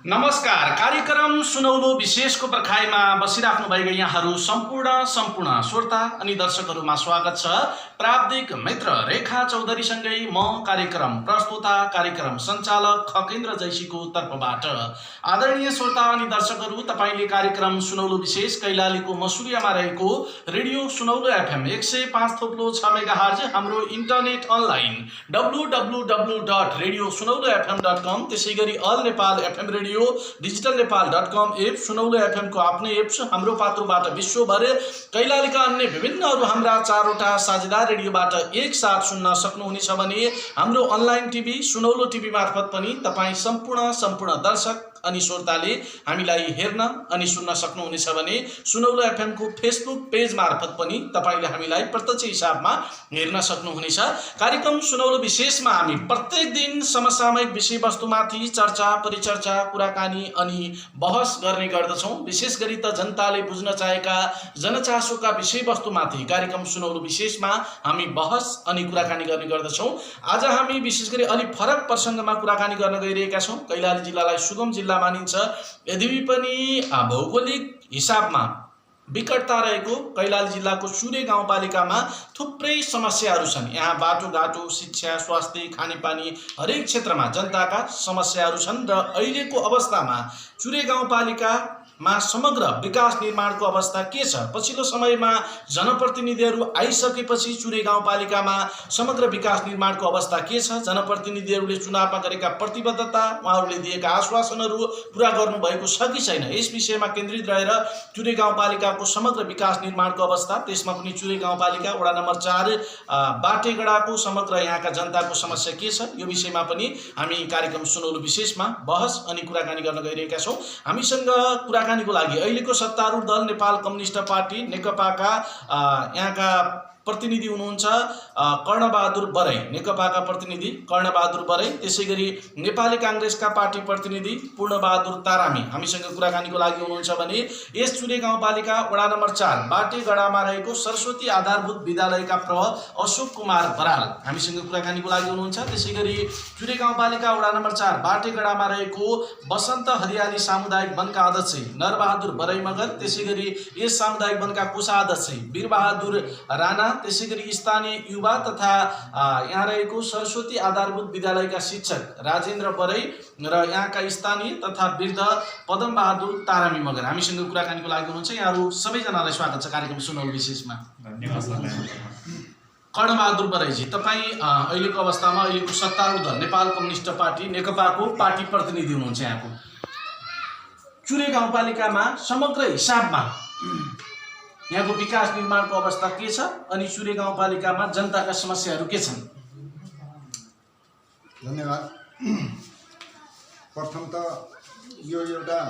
नमस्कार। कार्यक्रम सुनौलो विशेषको पर्खाइमा बसिराख्नु भएका यहाँहरू सम्पूर्ण श्रोता अनि दर्शकहरूमा स्वागत छ। प्राविधिक मित्र रेखा चौधरीसँगै म कार्यक्रम प्रस्तुता कार्यक्रम सञ्चालक खकेन्द्र जैसीको तर्फबाट। आदरणीय श्रोता अनि दर्शकहरू, तपाईले कार्यक्रम सुनौलो विशेष कैलालीको मसुरियामा रहेको रेडियो सुनौलो एफएम 105.6 मेगाहर्ज, हाम्रो इन्टरनेट अनलाइन www.radiosunaulofm.com, त्यसैगरी all Nepal FM radio digitalnepal.com app, Sunaulo FM को आफ्नै एप छ। हाम्रो पात्रोबाट विश्वभर कैलालीका अन्य विभिन्न हाम्रा चारवटा साझेदार रेडियोबाट एकसाथ सुन्न सक्नुहुनेछ भने हाम्रो अनलाइन टिभी सुनौलो टिभी मार्फत पनि तपाईँ सम्पूर्ण दर्शक अनि श्रोताले हामीलाई हेर्न अनि सुन्न सक्नुहुनेछ भने सुनौलो एफएम को फेसबुक पेज मार्फत पनि तपाईले हामीलाई प्रत्यक्ष हिसाबमा हेर्न सक्नुहुनेछ। कार्यक्रम सुनौलो विशेषमा हामी प्रत्येक दिन समसामयिक विषयवस्तुमाथि चर्चा परिचर्चा कुराकानी अनि बहस गर्ने गर्दछौं। विशेष गरी त जनताले बुझ्न चाहेका जनचासोका विषयवस्तुमाथि कार्यक्रम सुनौलो विशेषमा हामी बहस अनि कुराकानी गर्ने गर्दछौं। आज हामी विशेष गरी अलि फरक प्रसंगमा कुराकानी गर्न गइरहेका छौं। कैलाली जिल्लालाई सुगम जिल्ला मानिन्छ, यद्यपि पनि भौगोलिक हिसाबमा विकटता रहेको कैलाली जिल्लाको चुरे गाउँपालिकामा थुप्रै समस्याहरू छन्। यहाँ बाटोघाटो, शिक्षा, स्वास्थ्य, खानेपानी हरेक क्षेत्रमा जनताका समस्याहरू छन् र अहिलेको अवस्थामा चुरे गाउँपालिकामा समग्र विकास निर्माणको अवस्था के छ? पछिल्लो समयमा जनप्रतिनिधिहरू आइसकेपछि चुरे गाउँपालिकामा समग्र विकास निर्माणको अवस्था के छ? जनप्रतिनिधिहरूले चुनावमा गरेका प्रतिबद्धता, उहाँहरूले दिएका आश्वासनहरू पूरा गर्नुभएको छ कि छैन? यस विषयमा केन्द्रित रहेर चुरे गाउँपालिकाको समग्र विकास निर्माणको अवस्था, त्यसमा पनि चुरे गाउँपालिका वडा नम्बर 4 बाटेगडाको समग्र यहाँका जनताको समस्या के छ? यो विषयमा पनि हामी कार्यक्रम सुनौलो विशेषमा बहस अनि कुराकानी गर्न गइरहेका छौं। हामीसँग कुराकानीको लागि अहिलेको सत्तारूढ दल नेपाल कम्युनिस्ट पार्टी नेकपाका यहाँका प्रतिनिधि हुनुहुन्छ कर्णबहादुर बराई, नेकपाका प्रतिनिधि कर्णबहादुर बराई, त्यसैगरी नेपाली कांग्रेसका पार्टी प्रतिनिधि पूर्णबहादुर तारामी हामीसँग कुराकानीको लागि हुनुहुन्छ भने यस चुरे गाउँपालिका वडा नम्बर 4 बाटेगडामा रहेको सरस्वती आधारभूत विद्यालयका प्रमुख अशोक कुमार बराल हामीसँग कुराकानीको लागि हुनुहुन्छ। त्यसैगरी चुरे गाउँपालिका वडा नम्बर 4 बाटेगडामा रहेको बसन्त हरियाली सामुदायिक वनका अध्यक्ष नरबहादुर बराई मगर, त्यसैगरी यस सामुदायिक वनका कोषाध्यक्ष वीरबहादुर राणा, त्यसैगरी स्थानीय युवा तथा यहाँ रहेको सरस्वती आधारभूत विद्यालयका शिक्षक राजेन्द्र बराई र यहाँका स्थानीय तथा वृद्ध पदमबहादुर तारामी मगर हामीसँग कुराकानीको लागि हुनुहुन्छ। यहाँहरू सबैजनालाई स्वागत छ कार्यक्रम सुनौलो विशेषमा। धन्यवाद। कर्णबहादुर बराईजी, तपाईँ अहिलेको अवस्थामा अहिलेको सत्तारूढ दल नेपाल कम्युनिस्ट पार्टी नेकपाको पार्टी प्रतिनिधि हुनुहुन्छ। यहाँको चुरे गाउँपालिकामा समग्र हिसाबमा यहाँको विकास निर्माणको अवस्था के छ अनि चुरे गाउँपालिकामा जनताका समस्याहरू के छन्? धन्यवाद। प्रथम त यो एउटा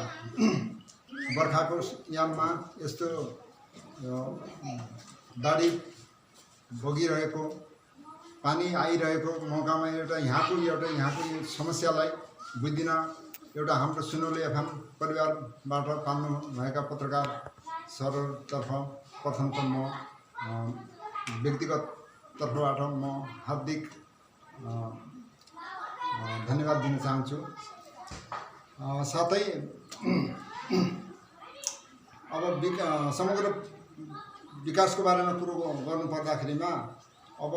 बर्खाको याममा यस्तो बाढी भोगिरहेको, पानी आइरहेको मौकामा यहाँको समस्यालाई बुझ्दिन एउटा हाम्रो सुनौलो एफएम परिवारबाट पाल्नु भएका पत्रकार सरतर्फ प्रथम त म व्यक्तिगत तर्फबाट म हार्दिक धन्यवाद दिन चाहन्छु। साथै अब समग्र विकासको बारेमा कुरो गर्नु पर्दाखेरिमा अब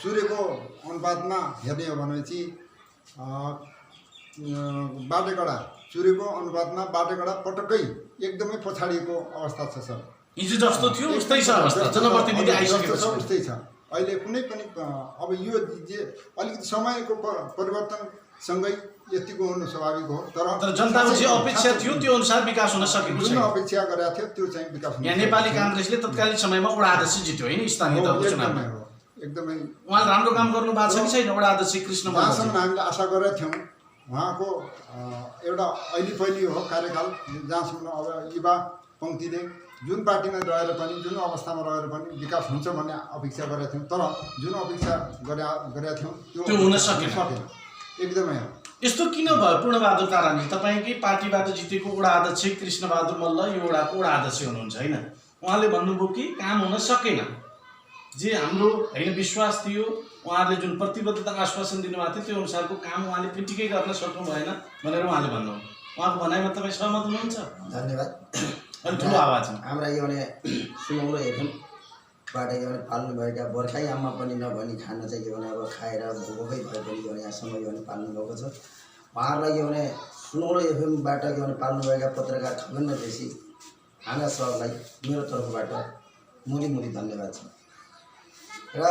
चुरेको अनुपातमा हेर्ने हो भनेपछि बाटेगडा चुरेको अनुपातमा बाटेगडा पटक्कै एकदमै पछाडिएको अवस्था छ सर। हिजो जस्तो थियो उस्तै छ अवस्था, जनप्रतिनिधि आइसकेपछि उस्तै छ। अहिले कुनै पनि अब यो जे अलिकति समयको परिवर्तनसँगै यतिको हुनु स्वाभाविक हो, तर जनताको जे अपेक्षा थियो त्यो अनुसार विकास हुन सकेको छैन। जुन अपेक्षा गरेका थियो त्यो चाहिँ विकास हुन। यहाँ नेपाली कांग्रेसले तत्कालीन समयमा वडा अध्यक्ष जित्यो हैन स्थानीय तहको चुनावमा। एकदमै उहाँले राम्रो काम गर्नु भएको छ कि छैन? वडा अध्यक्ष कृष्ण जहाँसम्म हामीले आशा गरेका थियौँ उहाँको एउटा अहिले पहिलो हो कार्यकाल, जहाँसम्म अब युवा पङ्क्तिले जुन पार्टीमा रहेर पनि जुन अवस्थामा रहेर पनि विकास हुन्छ भन्ने अपेक्षा गरेका थियौँ, तर जुन अपेक्षा गरेका थियौँ त्यो हुन सकेन। एकदमै हो। यस्तो किन भयो पूर्णबहादुर तारामी? तपाईँकै पार्टीबाट जितेको वडा अध्यक्ष कृष्णबहादुर मल्ल यो वडाको वडा अध्यक्ष हुनुहुन्छ हैन? उहाँले भन्नुभयो कि काम हुन सकेन, जे हाम्रो हैन विश्वास थियो, उहाँहरूले जुन प्रतिबद्धता आश्वासन दिनुभएको थियो त्यो अनुसारको काम उहाँले पिटिकै गर्न सक्नु भएन भनेर उहाँले भन्नुभयो। उहाँको भनाइमा तपाईँ सहमत हुनुहुन्छ? धन्यवाद। अलि ठुलो आवाजमा। हाम्रा यो भने सुनौलो एफएमबाट यो भने पाल्नुभएका बर्खाई आमा पनि नभनी खान चाहिँ के भने अब खाएर भोकै भए पनि यो भने यहाँसम्म यो भने पाल्नुभएको छ। उहाँहरूलाई यो भने सुनौलो एफएमबाट यो भने पाल्नुभएका पत्रकार खगेन्द्र केसी हाम्रा सरलाई मेरो तर्फबाट मुली धन्यवाद छ। र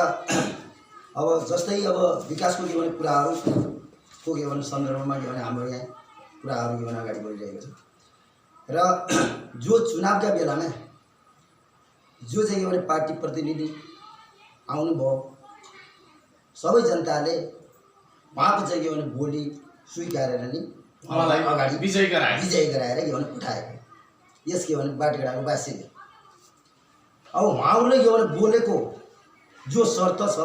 अब जस्तै अब विकासको यो भने कुराहरूको यो भने सन्दर्भमा यो भने हाम्रो यहाँ कुराहरू यो भने अगाडि बढिरहेको छ। र जो चुनावका बेलामा जो चाहिँ यो भने पार्टी प्रतिनिधि आउनुभयो सबै जनताले उहाँको चाहिँ यो भने बोली स्वीकारेर नि उहाँलाई अगाडि विजय गराएर यो भने उठाएको यसको यो भने बाटोघाटाको वासीले। अब उहाँहरूले यो भने बोलेको जो शर्त छ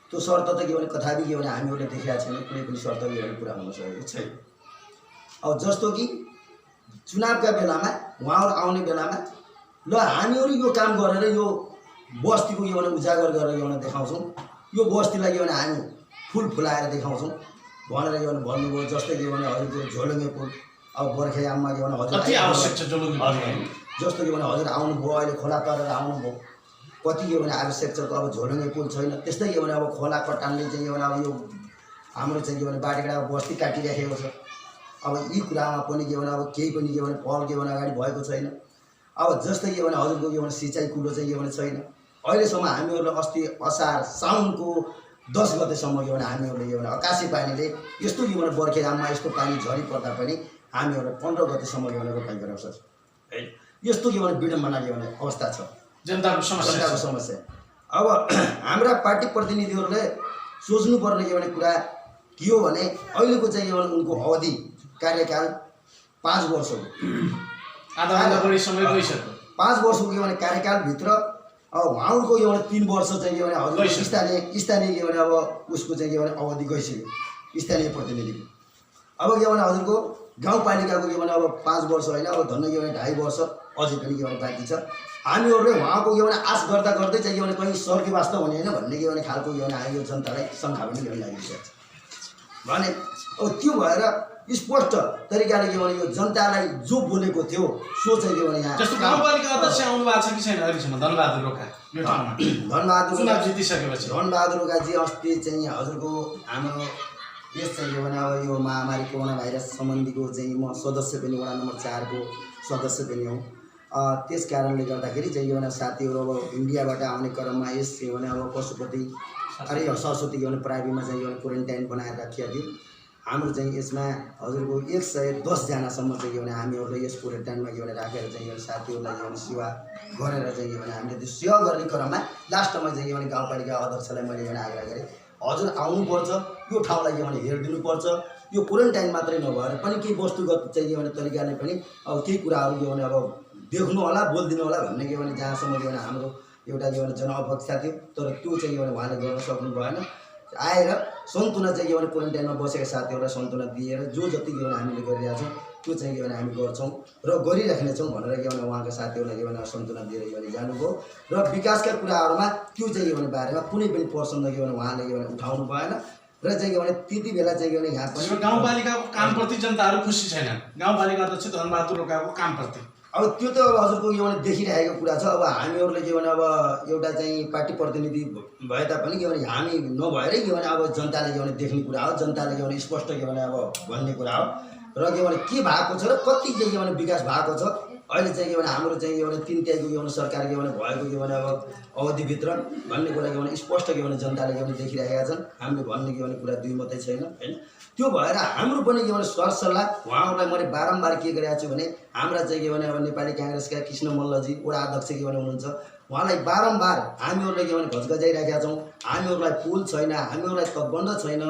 त्यो शर्त त के भने कथापि के भने हामीहरूले देखेका छैनौँ, कुनै पनि शर्त यो भने पुरा हुन सकेको छैन। अब जस्तो कि चुनावका बेलामा उहाँहरू आउने बेलामा ल हामीहरू यो काम गरेर यो बस्तीको यो भने उजागर गरेर यो भने देखाउँछौँ, यो बस्तीलाई यो भने हामी फुलाएर देखाउँछौँ भनेर यो भने भन्नुभयो। जस्तै के भने हजुरको झोलुङ्गे पुल अब बर्खेयाममा के भने हजुर जस्तो के भने हजुर आउनुभयो, अहिले खोला तरेर आउनुभयो, कति के भने आवश्यक छ। अब झोलुङ्गे पुल छैन, त्यस्तै के भने अब खोला कटानले चाहिँ के भने अब यो हाम्रो चाहिँ के भने बाटोघाटा बस्ती काटिराखेको छ। अब यी कुरामा पनि के भने अब केही पनि के भने पहल के भने अगाडि भएको छैन। अब जस्तै के भने हजुरको के भने सिँचाइ कुलो चाहिँ के भने छैन। अहिलेसम्म हामीहरूले अस्ति असार साउनको 10 गतेसम्म के भने हामीहरूले के भने आकाशी पानीले यस्तो के भने बर्खेयाममा यस्तो पानी झरी पर्दा पनि हामीहरूले 15 गतेसम्म के भने रोपाइ गराउँछ है। यस्तो के भने विडम्बना के भने अवस्था छ, जनताको समस्या। अब हाम्रा पार्टी प्रतिनिधिहरूले सोच्नुपर्ने के भने कुरा के हो भने अहिलेको चाहिँ के भने उनको अवधि कार्यकाल 5 वर्ष हो, आधा बढी समय गइसक्यो। 5 वर्षको के भने कार्यकालभित्र अब उहाँहरूको यो भने 3 वर्ष चाहिँ के भने हजुर स्थानीय के भने अब उसको चाहिँ के भने अवधि गइसक्यो स्थानीय प्रतिनिधिको। अब के भने हजुरको गाउँपालिकाको के भने अब 5 वर्ष होइन, अब धन्न के भने 2.5 वर्ष अझै पनि के भने बाँकी छ। हामीहरूले उहाँको के भने आश गर्दा गर्दै चाहिँ के भने कहीँ सर्के वास्तव हुने होइन भन्ने के भने खालको के भने हामी यो जनतालाई शङ्का पनि ल्याउन लागिरहेको छ भने अब त्यो भएर स्पष्ट तरिकाले के भने यो जनतालाई जो बोलेको थियो सो चाहिँ के भने यहाँ जस्तो गाउँपालिका अध्यक्ष आउनु भएको छ कि छैन अहिलेसम्म? धनबहादुर रोका यो ठाउँमा चुनाव जितिसकेपछि धनबहादुर रोकाजी अस्ति चाहिँ हजुरको हाम्रो यस चाहिँ के भने अब यो महामारी कोरोना भाइरस सम्बन्धीको चाहिँ म सदस्य पनि वडा नम्बर 4 को सदस्य पनि हुँ। त्यस कारणले गर्दाखेरि चाहिँ के भने साथीहरू अब इन्डियाबाट आउने क्रममा यस के भने अब पशुपति अरे सरस्वती के भने प्राइभेटमा चाहिँ के भने क्वारेन्टाइन बनाएर राखिएको थियो। हाम्रो चाहिँ यसमा हजुरको 110 जनासम्म चाहिँ के भने हामीहरूले यस क्वारेन्टाइनमा के भने राखेर चाहिँ के भने साथीहरूलाई के भने सेवा गरेर चाहिँ के भने हामीले त्यो सेवा गर्ने क्रममा लास्टमा चाहिँ के भने गाउँपालिका अध्यक्षलाई मैले के भने आग्रह गरेँ हजुर आउनुपर्छ, यो ठाउँलाई के भने हेरिदिनुपर्छ। यो क्वारेन्टाइन मात्रै नभएर पनि केही वस्तुगत चाहिँ के भने तरिकाले पनि अब केही कुराहरू के भने अब देख्नु होला बोलिदिनु होला भन्ने के भने जहाँसम्म के भने हाम्रो एउटा के भने जनअपेक्षा थियो। तर त्यो चाहिँ के भने उहाँले गर्न सक्नु भएन। आएर सन्तुना चाहिँ के भने क्वारेन्टाइनमा बसेका साथीहरूलाई सन्तुना दिएर जो जति के भने हामीले गरिरहेका छौँ त्यो चाहिँ के भने हामी गर्छौँ र गरिराख्नेछौँ भनेर के भने उहाँका साथीहरूलाई के भने सन्तुना दिएर के भने जानुभयो। र विकासका कुराहरूमा त्यो चाहिँ के भने बारेमा कुनै पनि प्रश्न के भने उहाँले के भने उठाउनु भएन र चाहिँ के भने त्यति बेला चाहिँ के भने यहाँ पनि गाउँपालिकाको कामप्रति जनताहरू खुसी छैनन्। गाउँपालिका अध्यक्ष धनबहादुर रोकाको कामप्रति अब त्यो त अब हजुरको के भने देखिरहेको कुरा छ। अब हामीहरूले के भने अब एउटा चाहिँ पार्टी प्रतिनिधि भए तापनि के भने हामी नभएरै के भने अब जनताले के भने देख्ने कुरा हो, जनताले के भने स्पष्ट के भने अब भन्ने कुरा हो र के भने के भएको छ र कति के भने विकास भएको छ। अहिले चाहिँ के भने हाम्रो चाहिँ के भने 3 तिहाईको के भने सरकार के भने भएको के भने अब अवधिभित्र भन्ने कुरा के भने स्पष्ट के भने जनताले के भने देखिरहेका छन्। हामीले भन्ने के भने कुरा दुई मात्रै छैन हैन। त्यो भएर हाम्रो पनि के भने सरसल्लाह उहाँहरूलाई मैले बारम्बार के गरेको छु भने हाम्रा चाहिँ के भने अब नेपाली काङ्ग्रेसका कृष्ण मल्लजी वडा अध्यक्ष के भने हुनुहुन्छ उहाँलाई बारम्बार हामीहरूले के भने घचघचाइराखेका छौँ। हामीहरूलाई पुल छैन, हामीहरूलाई तटबन्ध छैन,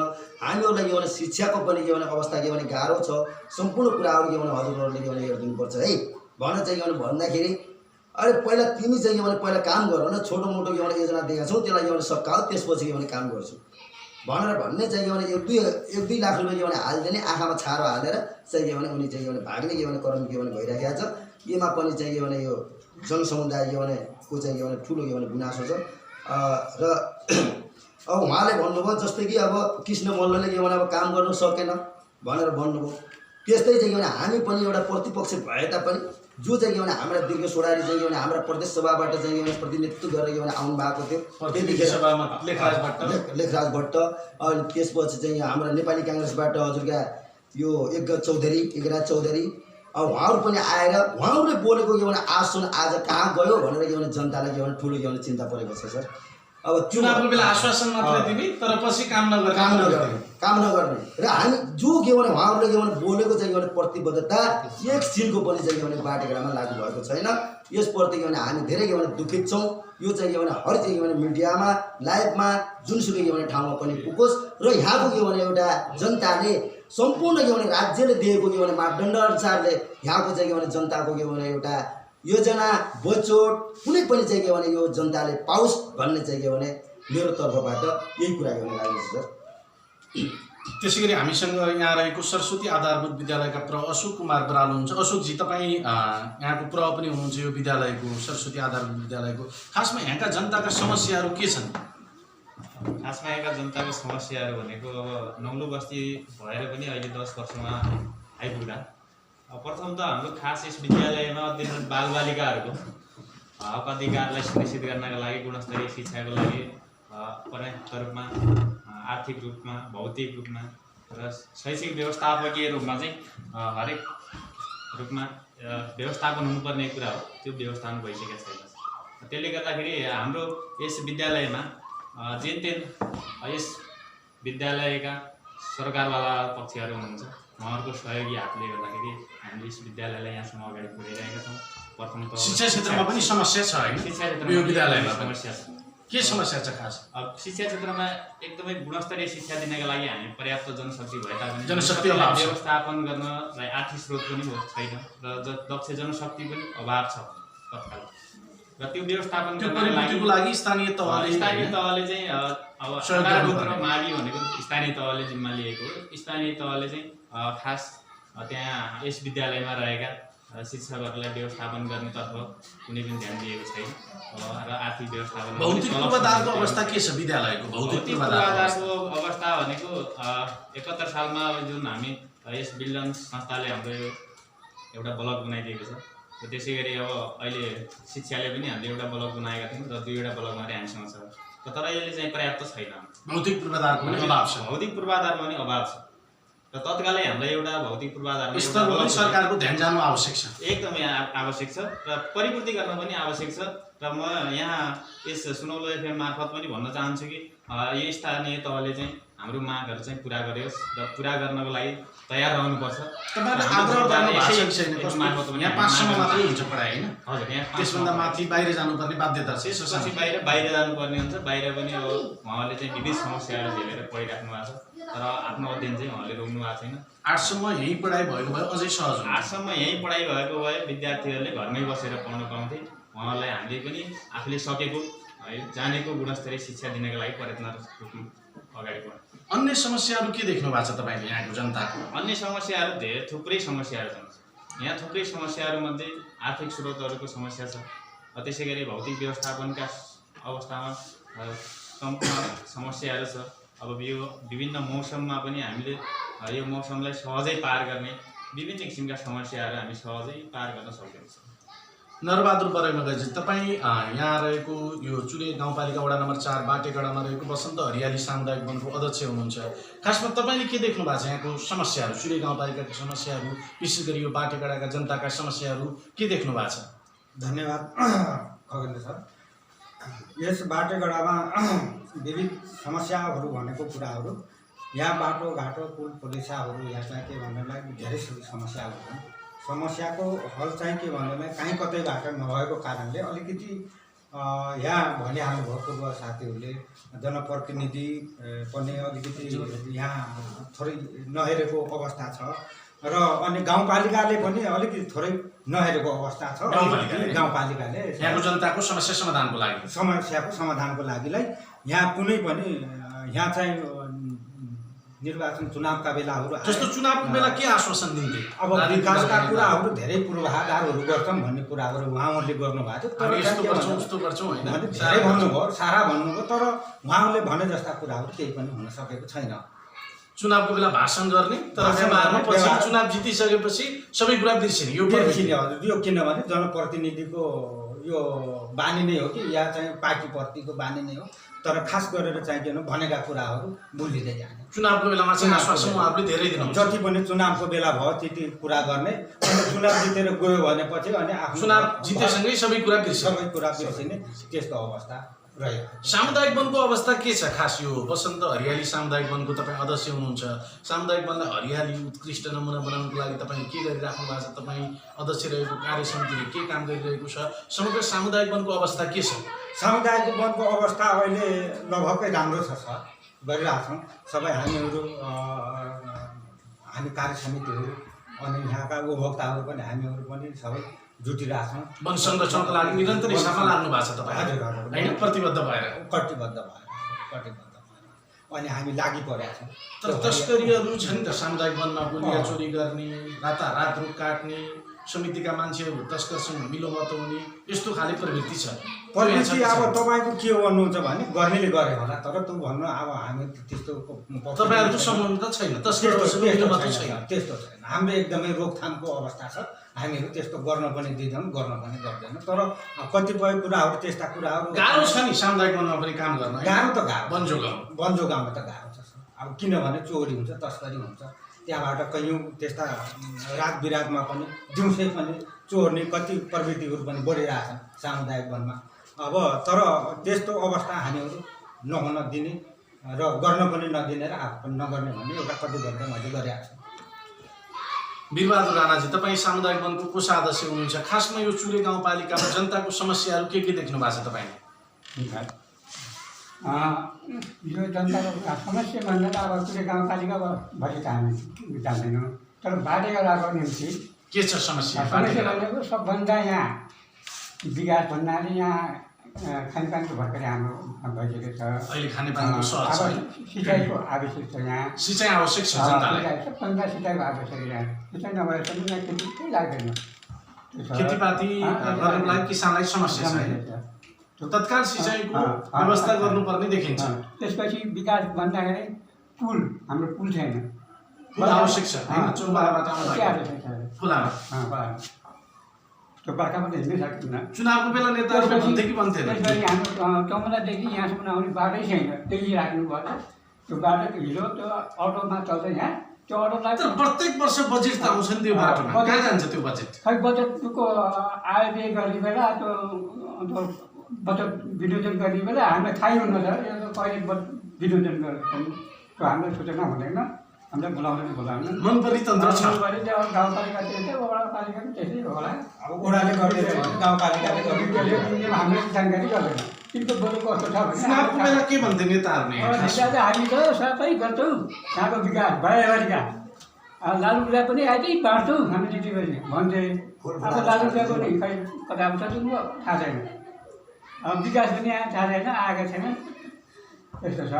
हामीहरूलाई के भने शिक्षाको पनि के भने अवस्था के भने गाह्रो छ। सम्पूर्ण कुराहरू के भने हजुरहरूले के भने हेरिदिनुपर्छ है भनेर चाहिँ के भने भन्दाखेरि अरे पहिला तिमी चाहिँ के भने पहिला काम गर न, छोटो मोटो के भने योजना दिएका छौँ त्यसलाई के भने सकाऊ त्यसपछि के भने काम गर्छु भनेर भन्ने चाहिँ के भने 1-2 लाख रुपियाँ के भने हालिदिने आँखामा छारो हालेर चाहिँ के भने उनी चाहिँ के भने भाग्ने के भने क्रम के भने भइरहेको छ। यसमा पनि चाहिँ के भने यो जनसमुदाय के भने को चाहिँ के भने ठुलो के भने गुनासो छ। र अब उहाँले भन्नुभयो जस्तै कि अब कृष्ण मल्लले के भने अब काम गर्नु सकेन भनेर भन्नुभयो। त्यस्तै चाहिँ के भने हामी पनि एउटा प्रतिपक्ष भए तापनि जो चाहिँ के भने हाम्रा दीर्घ सोडारी चाहिँ के भने हाम्रा प्रदेश सभाबाट चाहिँ के भने प्रतिनिधित्व गरेर के भने आउनु भएको थियो त्यतिखेर लेखराज भट्ट अनि त्यसपछि चाहिँ हाम्रा नेपाली काङ्ग्रेसबाट हजुरका यो एकराज चौधरी अब उहाँहरू पनि आएर उहाँहरूले बोलेको के भने आज सुन आज कहाँ गयो भनेर के भने जनतालाई के भने ठुलो के भने चिन्ता परेको छ सर। अब चुनावको बेला आश्वासन मात्रै दिने तर पछि काम नगर्ने र हामी जो के भने उहाँहरूले के भने बोलेको चाहिँ के भने प्रतिबद्धता एक छिनको पनि चाहिँ के भने बाटेघाटामा लागू भएको छैन। यसप्रति के भने हामी धेरै के भने दुखित छौँ। यो चाहिँ के भने हर चाहिँ के भने मिडियामा लाइभमा जुनसुकै के भने ठाउँमा पनि पुगोस् र यहाँको के भने एउटा जनताले सम्पूर्ण के भने राज्यले दिएको के भने मापदण्ड अनुसारले यहाँको चाहिँ के भने जनताको के भने एउटा योजना बचोट कुनै पनि चाहिँ के भने यो जनताले पाओस् भन्ने चाहिँ के भने मेरो तर्फबाट यही कुरा गर्न लागेको छ सर। त्यसै गरी हामीसँग यहाँ रहेको सरस्वती आधारभूत विद्यालयका प्र अशोक कुमार बराल हुनुहुन्छ। अशोकजी, तपाईँ यहाँको प्र पनि हुनुहुन्छ यो विद्यालयको, सरस्वती आधारभूत विद्यालयको। खासमा यहाँका जनताका समस्याहरू के छन्? खासमा यहाँका जनताको समस्याहरू भनेको अब नौलो बस्ती भएर पनि अहिले 10 वर्षमा आइपुग्दा प्रथम त हाम्रो खास यस विद्यालयमा अध्ययनरत बालबालिकाहरूको हक अधिकारलाई सुनिश्चित गर्नका लागि गुणस्तरीय शिक्षाको लागि पर्याप्त रूपमा आर्थिक रूपमा भौतिक रूपमा र शैक्षिक व्यवस्थापकीय रूपमा चाहिँ हरेक रूपमा व्यवस्थापन हुनुपर्ने कुरा हो, त्यो व्यवस्थापन भइसकेको छैन। त्यसले गर्दाखेरि हाम्रो यस विद्यालयमा जेनतेन यस विद्यालयका सरकारवाला पक्षहरू हुनुहुन्छ, उहाँहरूको सहयोगी हातले गर्दाखेरि हामीले यस विद्यालयलाई यहाँसम्म अगाडि बढाइरहेका छौँ। प्रथम त शिक्षा क्षेत्रमा पनि समस्या छ है? शिक्षा क्षेत्रमा यो विद्यालयमा समस्या छ। के समस्या छ खास? अब शिक्षा क्षेत्रमा एकदमै गुणस्तरीय शिक्षा दिनका लागि हामी पर्याप्त जनशक्ति भए तापनि जनशक्ति अभाव छ, व्यवस्थापन गर्नलाई आर्थिक स्रोत पनि छैन र दक्ष जनशक्ति पनि अभाव छ तत्काल। र त्यो व्यवस्थापन गर्नको लागि स्थानीय तहले चाहिँ अब आधारभूत र मागी भनेको स्थानीय तहले जिम्मा लिएको हो। स्थानीय तहले चाहिँ खास त्यहाँ यस विद्यालयमा रहेका शिक्षकहरूलाई व्यवस्थापन गर्नेतर्फ कुनै पनि ध्यान दिएको छैन र आर्थिक व्यवस्थापन भौतिक पूर्वाधारको अवस्था के छ विद्यालयको? भौतिक पूर्वाधारको अवस्था भनेको 71 सालमा जुन हामी यस बिल्डन संस्थाले हाम्रो एउटा ब्लक बनाइदिएको छ र त्यसै गरी अब अहिले शिक्षाले पनि हामीले एउटा ब्लक बनाएका थियौँ र 2वटा ब्लक मात्रै हामीसँग छ, तर यसले चाहिँ पर्याप्त छैन। भौतिक पूर्वाधारको पनि अभाव छ। भौतिक पूर्वाधारमा पनि अभाव छ र तत्कालै हामीलाई एउटा भौतिक पूर्वाधारमा स्तरमा सरकारको ध्यान जानु आवश्यक छ, एकदमै आवश्यक छ र परिपूर्ति गर्न पनि आवश्यक छ। र म यहाँ यस सुनौलो एफएम मार्फत पनि भन्न चाहन्छु कि यो स्थानीय तहले चाहिँ हाम्रो मागहरू चाहिँ पुरा गरोस् र पुरा गर्नको लागि तयार रहनुपर्छ। तपाईहरुले आग्रह गर्ने भाषा छैन कस्तो यहाँ 5 सम्म मात्रै हुन्छ पढाइ हैन? हजुर, यहाँ त्यसभन्दा माथि बाहिर जानुपर्ने बाध्यता छ। त्यसपछि बाहिर जानुपर्ने हुन्छ। बाहिर पनि अब उहाँले चाहिँ विविध समस्याहरू झेलेर पढिराख्नु भएको छ, तर आफ्नो अध्ययन चाहिँ उहाँले रोक्नु भएको छैन। 8 सम्म यही पढाइ भएको भए अझै सहज हुन्छ। 8 सम्म यही पढाइ भएको भए विद्यार्थीहरूले घरमै बसेर पढ्न पाउँथे। उहाँहरूलाई हामीले पनि आफूले सकेको है जानेको गुणस्तरीय शिक्षा दिनको लागि प्रयत्न अगाडि बढ्छ। अन्य समस्याहरू के देख्नु भएको छ तपाईले यहाँको जनताको? अन्य समस्याहरू धेरै थुप्रै समस्याहरू छन्। यहाँ थुप्रै समस्याहरूमध्ये आर्थिक स्रोतहरूको समस्या छ। त्यसै गरी भौतिक व्यवस्थापनका अवस्थामा सम्पूर्ण समस्याहरू छ। अब यो विभिन्न मौसममा पनि हामीले यो मौसमलाई सहजै पार गर्ने विभिन्न किसिमका समस्याहरू हामी सहजै पार गर्न सक्दैछौँ। नरबहादुर बराइमगरजी, तपाईँ यहाँ रहेको यो चुरे गाउँपालिका वडा नम्बर 4 बाटेगडामा रहेको बसन्त हरियाली सामुदायिक वनको अध्यक्ष हुनुहुन्छ। खासमा तपाईँले के देख्नु भएको छ यहाँको समस्याहरू, चुरे गाउँपालिकाको समस्याहरू, विशेष गरी यो बाटेगडाका जनताका समस्याहरू के देख्नु भएको छ? धन्यवाद खगेन्द्र सर। यस बाटेगडामा विविध समस्याहरू भनेको कुराहरू यहाँ बाटोघाटो पुल पुलिसाहरू यहाँ चाहिँ के भन्नलाई धेरै समस्याहरू छन्। समस्याको हल चाहिँ के भन्नलाई कहीँ कतैबाट नभएको कारणले अलिकति यहाँ भनिहाल्नुभयो पूर्व साथीहरूले जनप्रतिनिधि पनि अलिकति यहाँ थोरै नहेरेको अवस्था छ र अनि गाउँपालिकाले पनि अलिकति थोरै नहेरेको अवस्था छ। गाउँपालिकाले यहाँको जनताको समस्याको समाधानको लागिलाई यहाँ कुनै पनि यहाँ चाहिँ निर्वाचन चुनावका बेलाहरू जस्तो चुनावको बेला के आश्वासन दिन्थे? अब विकासका कुराहरू धेरै पूर्वाधारहरू गर्छौँ भन्ने कुराहरू उहाँहरूले गर्नुभएको थियो। धेरै भन्नुभयो, सारा भन्नुभयो, तर उहाँहरूले भने जस्ता कुराहरू केही पनि हुन सकेको छैन। चुनावको बेला भाषण गर्ने तर व्यवहारमा पछि चुनाव जितिसकेपछि सबै कुरा बिर्सिने यो बिर्सिने हजुर। यो किनभने जनप्रतिनिधिको यो बानी नै हो कि या चाहिँ पार्टीप्रतिको बानी नै हो, तर खास गरेर चाहिँ के भनेका कुराहरू भुलिँदै जाने। चुनावको बेलामा चाहिँ आश्वासन उहाँहरूले धेरै दिनुहुन्छ। जति पनि चुनावको बेला भयो त्यति कुरा गर्ने, अनि चुनाव जितेर गयो भनेपछि अनि आफ्नो चुनाव जितेसँगै सबै कुरा बिर्सिने त्यस्तो अवस्था रह्यो। सामुदायिक वनको अवस्था के छ खास? यो वसन्त हरियाली सामुदायिक वनको तपाईँ अध्यक्ष हुनुहुन्छ। सामुदायिक वनलाई हरियाली उत्कृष्ट नमुना बनाउनको लागि तपाईँ के गरिराख्नु भएको छ? तपाईँ अध्यक्ष रहेको कार्य समितिले के काम गरिरहेको छ? समग्र सामुदायिक वनको अवस्था के छ? सामुदायिक वनको अवस्था अहिले लगभगै राम्रो छ सर, गरिरहेछौँ सबै हामीहरू, हामी कार्य समितिहरू अनि यहाँका उपभोक्ताहरू पनि हामीहरू पनि सबै जुटिरहेछौँ। वन संरक्षणको लागि निरन्तर हिसाबमा लाग्नु भएको छ तपाईँ होइन? प्रतिबद्ध भएर अनि हामी लागि परेका छौँ। तर तस्करीहरू छ नि त सामुदायिक वनमा, गोलिया चोरी गर्ने, रातारात रुख काट्ने, समितिका मान्छेहरू तस्करसँग मिलोमतो हुने, यस्तो खाले प्रवृत्ति छ। प्रवृत्ति अब तपाईँको के गर्नुहुन्छ भने गर्नेले गरे होला, तर त्यो भन्नु अब हामी त्यस्तो तपाईँहरूको सम्बन्ध त छैन, तस्करहरूसँग मिलोमतो छैन, त्यस्तो छैन। हाम्रो एकदमै रोकथामको अवस्था छ, हामीहरू त्यस्तो गर्न पनि दिँदैनौँ, गर्न पनि गर्दैनौँ। तर कतिपय कुराहरू त्यस्ता कुराहरू गाह्रो छ नि सामुदायिक वनमा पनि काम गर्न। गाह्रो त गाह्रो, वनजोगाउँ त गाह्रो छ। अब किनभने चोरी हुन्छ, तस्करी हुन्छ, त्यहाँबाट कैयौँ त्यस्ता रात बिरातमा पनि दिउँसै पनि चोर्ने कति प्रवृत्तिहरू पनि बढिरहेछन् सामुदायिक वनमा। अब तर त्यस्तो अवस्था हामीहरू नहुन दिने र गर्न पनि नदिने र आफू पनि नगर्ने भन्ने एउटा प्रतिबद्ध मैले गरेको छु। वीरबहादुर राणाजी, तपाईँ सामुदायिक वनको कोषाध्यक्ष हुनुहुन्छ। खासमा यो चुरे गाउँपालिकामा जनताको समस्याहरू के देख्नु भएको छ तपाईँले? यो जनताको समस्या भन्दा त अब चुरे गाउँपालिका भरि त हामी जान्दैनौँ, तर बाटेघराको निम्ति के छ समस्या? समस्या भनेको सबभन्दा यहाँ विकास भन्नाले यहाँ खानेपानीको भर्खरै हाम्रो भइसकेको छ। अहिले खानेपानीको सहज छ, सिँचाइको आवश्यक छ, यहाँ सिँचाइ आवश्यक छ जनतालाई। सबभन्दा सिँचाइको आवश्यक छ। यहाँ सिँचाइ नभएसम्म यहाँ खेती केही लाग्दैन। खेतीपाती गर्नको लागि किसानलाई समस्या छ। तत्काल सिँचाइको व्यवस्था गर्नुपर्ने देखिन्छ। त्यसपछि विकास भन्दाखेरि पुल, हाम्रो पुल छैन, पुल आवश्यक छ होइन? चौबाराबाट त्यो बर्खामा त हिँड्नै सक्दैन। चुनावको बेला नेताहरूले भन्थे कि भन्थेन? त्यसपछि हाम्रो चौमलादेखि यहाँसम्म आउने बाटै छैन, त्यही राख्नु पर्छ। त्यो बाटो हिजो त्यो अटोमा चल्छ यहाँ, त्यो अटोलाई तर प्रत्येक वर्ष बजेट त आउँछ नि त्यो बाटोमा, कहाँ जान्छ त्यो बजेट? खै बजेटको आय व्यय गर्ने बेला त्यो बजेट विनियोजन गर्ने बेला हामीलाई थाहै हुन्न छ यो कहिले विनियोजन गर्छन्, त्यो हामीलाई सूचना हुँदैन, हामीलाई बोलाउनु मनपरितन्त्र छ। गाउँपालिका त्यस्तै, वडापालिका पनि त्यस्तै होला। अब ओडाले गर्ने गाउँपालिकाले गर्ने हामीले जानकारी गर्दैन तिनको बरु कस्तो छ भने। चुनावको बेला के भन्थे नेताहरूले? हामी त सबै गर्छौँ, यहाँको विकास भएका लालुलाई पनि आइतै बाँड्छौँ हामी त्यति बजी भन्थे। अब लालुको नि खै कता आउँछ थाहा छैन, अब विकास पनि यहाँ थाहा छैन, आएको छैन, यस्तो छ।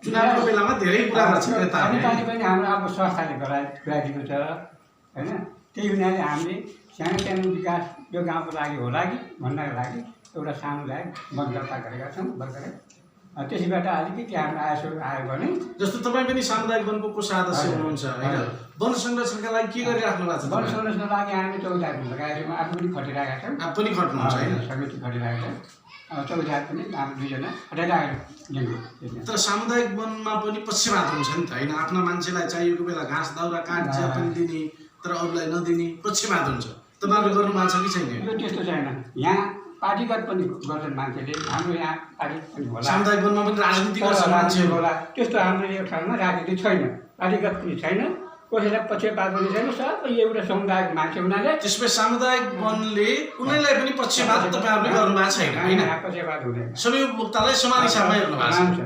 चुनावको बेलामा धेरै कुरा गर्छ नेताहरूले। खानेपानी पनि हाम्रो अब संस्थाले गराइदिएको छ होइन। त्यही हुनाले हामीले सानो सानो विकास यो गाउँको लागि होला कि भन्नको लागि एउटा सानो लागि वन दर्ता गरेका छौँ भर्खरै। त्यसैबाट अलिकति हाम्रो आयो भने जस्तो तपाईँ पनि सामुदायिक वनको कोषाध्यक्ष हुनुहुन्छ होइन? वन संरक्षणका लागि के गरिराख्नु भएको छ? वन संरक्षणको लागि हामी चौधार लगाएर आफू पनि खटिरहेका छौँ, आफू पनि खट्नुहुन्छ होइन? समिति खटिरहेका छौँ, चौधार पनि हामी दुईजना खटिरहेको। तर सामुदायिक वनमा पनि पक्षपात हुन्छ नि त होइन? आफ्ना मान्छेलाई चाहिएको बेला घाँस दाउरा काट्छ पनि दिने, तर अरूलाई नदिने पक्षपात हुन्छ। तपाईँहरूले गर्नु भएको छ कि छैन? यो त्यस्तो छैन, यहाँ पार्टीगत पनि गर्छन् मान्छेले, हाम्रो यहाँ पार्टी पनि होला, सामुदायिक वनमा पनि राजनीति गर्छन् मान्छेहरू होला। त्यस्तो हाम्रो यो ठाउँमा राजनीति छैन, पार्टीगत पनि छैन, कसैलाई पक्षपात पनि छैन, सबै एउटा समुदायिक मान्छे हुनाले। त्यसपछि सामुदायिक वनले कुनैलाई पनि पक्षपात तपाईँहरूले गर्नुभएको छैन होइन? पक्षपात हुँदैन, सबै उपभोक्तालाई समान हिसाबमा हेर्नु भएको छ।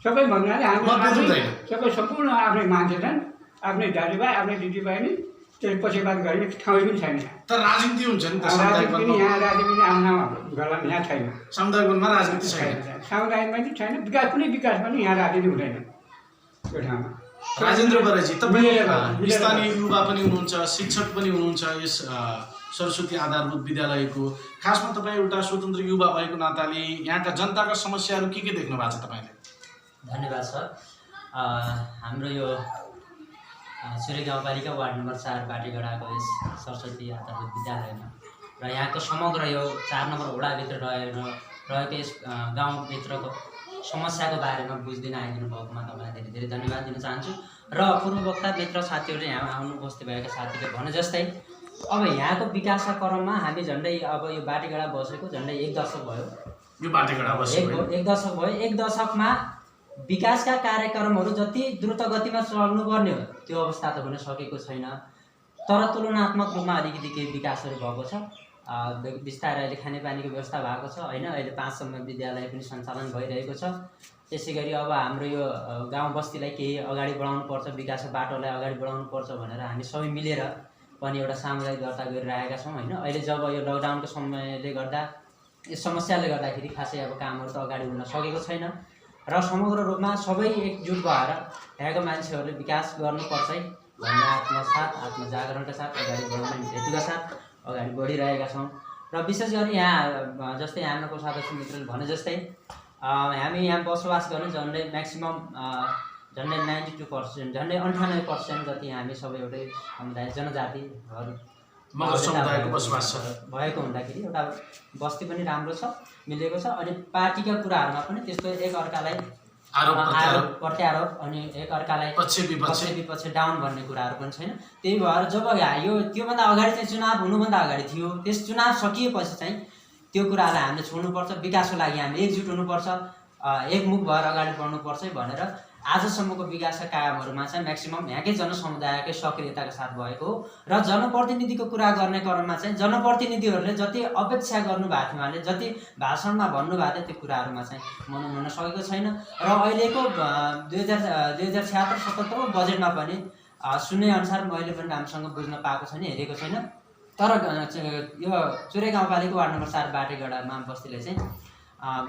सबै भन्नाले मतभेद हुँदैन, सबै सम्पूर्ण आफ्नै मान्छे छन्, आफ्नै दाजुभाइ आफ्नै दिदीबहिनी, त्यो पक्षपात गर्ने ठाउँ पनि छैन। तर राजनीति हुन्छ नि त सामुदायिक पनि वनमा? यहाँ राजनीति आउन गर्ला यहाँ छैन, सामुदायिक वनमा राजनीति छैन, सामुदायिकमा पनि छैन, विकास पनि यहाँ राजनीति हुँदैन त्यो ठाउँमा। राजेन्द्र बराइजी, तपाईँ स्थानीय युवा पनि हुनुहुन्छ, शिक्षक पनि हुनुहुन्छ यस सरस्वती आधारभूत विद्यालयको। खासमा तपाईँ एउटा स्वतन्त्र युवा भएको नाताले यहाँका जनताका समस्याहरू के देख्नु भएको छ तपाईँले? धन्यवाद सर। हाम्रो यो चुरे गाउँपालिका वार्ड नम्बर 4 बाटेगडाको यस सरस्वती आधारभूत विद्यालयमा र यहाँको समग्र यो 4 नम्बर वडाभित्र रहेको यस गाउँभित्रको समस्याको बारेमा बुझ्दिन आइदिनु भएकोमा तपाईँलाई धेरै धेरै धन्यवाद दिन चाहन्छु। र पूर्ववक्ता मित्र साथीहरूले यहाँ आउनु उपस्थित भएका साथीले भने जस्तै अब यहाँको विकासका क्रममा हामी झन्डै अब यो बाटेगडा बसेको झन्डै 1 दशक भयो। यो बाटेगडा बसेको 1 दशक भयो। 1 दशकमा विकासका कार्यक्रमहरू जति द्रुत गतिमा चल्नुपर्ने हो त्यो अवस्था त हुन सकेको छैन। तर तुलनात्मक रूपमा अलिकति केही विकासहरू भएको छ। बिस्तारै अहिले खानेपानीको व्यवस्था भएको छ होइन। अहिले 5 सम्म विद्यालय पनि सञ्चालन भइरहेको छ। त्यसै गरी अब हाम्रो यो गाउँ बस्तीलाई केही अगाडि बढाउनुपर्छ, विकासको बाटोलाई अगाडि बढाउनुपर्छ भनेर हामी सबै मिलेर पनि एउटा सामुदायिक दर्ता गरिरहेका छौँ होइन। अहिले जब यो लकडाउनको समयले गर्दा यस समस्याले गर्दाखेरि खासै अब कामहरू त अगाडि हुन सकेको छैन र समग्र रूपमा सबै एकजुट भएर यहाँको मान्छेहरूले विकास गर्नुपर्छ है भन्ने आत्मसाथ आत्मजागरणका साथ अगाडि बढाउने हेतुका साथ अगाडि बढिरहेका छौँ। र विशेष गरी यहाँ जस्तै हाम्रोको सदस्य मित्रले भने जस्तै हामी यहाँ बसोबास गर्ने झन्डै म्याक्सिमम झन्डै 92% झन्डै 98% जति हामी सबै एउटै समुदाय जनजातिहरू मगर समुदायको बसोबास छ भएको हुँदाखेरि एउटा बस्ती पनि राम्रो छ, मिलेको छ। अनि पार्टीका कुराहरूमा पनि त्यस्तो एकअर्कालाई आरोप प्रत्यारोप अनि एकअर्कालाई पक्ष विपक्ष डाउन भन्ने कुराहरू पनि छैन। त्यही भएर जब यो त्योभन्दा अगाडि चाहिँ चुनाव हुनुभन्दा अगाडि थियो, त्यस चुनाव सकिएपछि चाहिँ त्यो कुरालाई हामीले छोड्नुपर्छ, विकासको लागि हामीले एकजुट हुनुपर्छ, एकमुख भएर अगाडि बढ्नुपर्छ भनेर आजसम्मको विकासका कामहरूमा चाहिँ म्याक्सिमम यहाँकै जनसमुदायकै सक्रियताका साथ भएको हो। र जनप्रतिनिधिको कुरा गर्ने क्रममा चाहिँ जनप्रतिनिधिहरूले जति अपेक्षा गर्नुभएको थियो उहाँले जति भाषणमा भन्नुभएको थियो त्यो कुराहरूमा चाहिँ मनन हुन सकेको छैन। र अहिलेको 2076-77 बजेटमा पनि सुन्नेअनुसार मैले पनि राम्रोसँग बुझ्न पाएको छैन, हेरेको छैन। तर यो चुरे गाउँपालिका वार्ड नम्बर 4 बाटेगडामा बस्तीले चाहिँ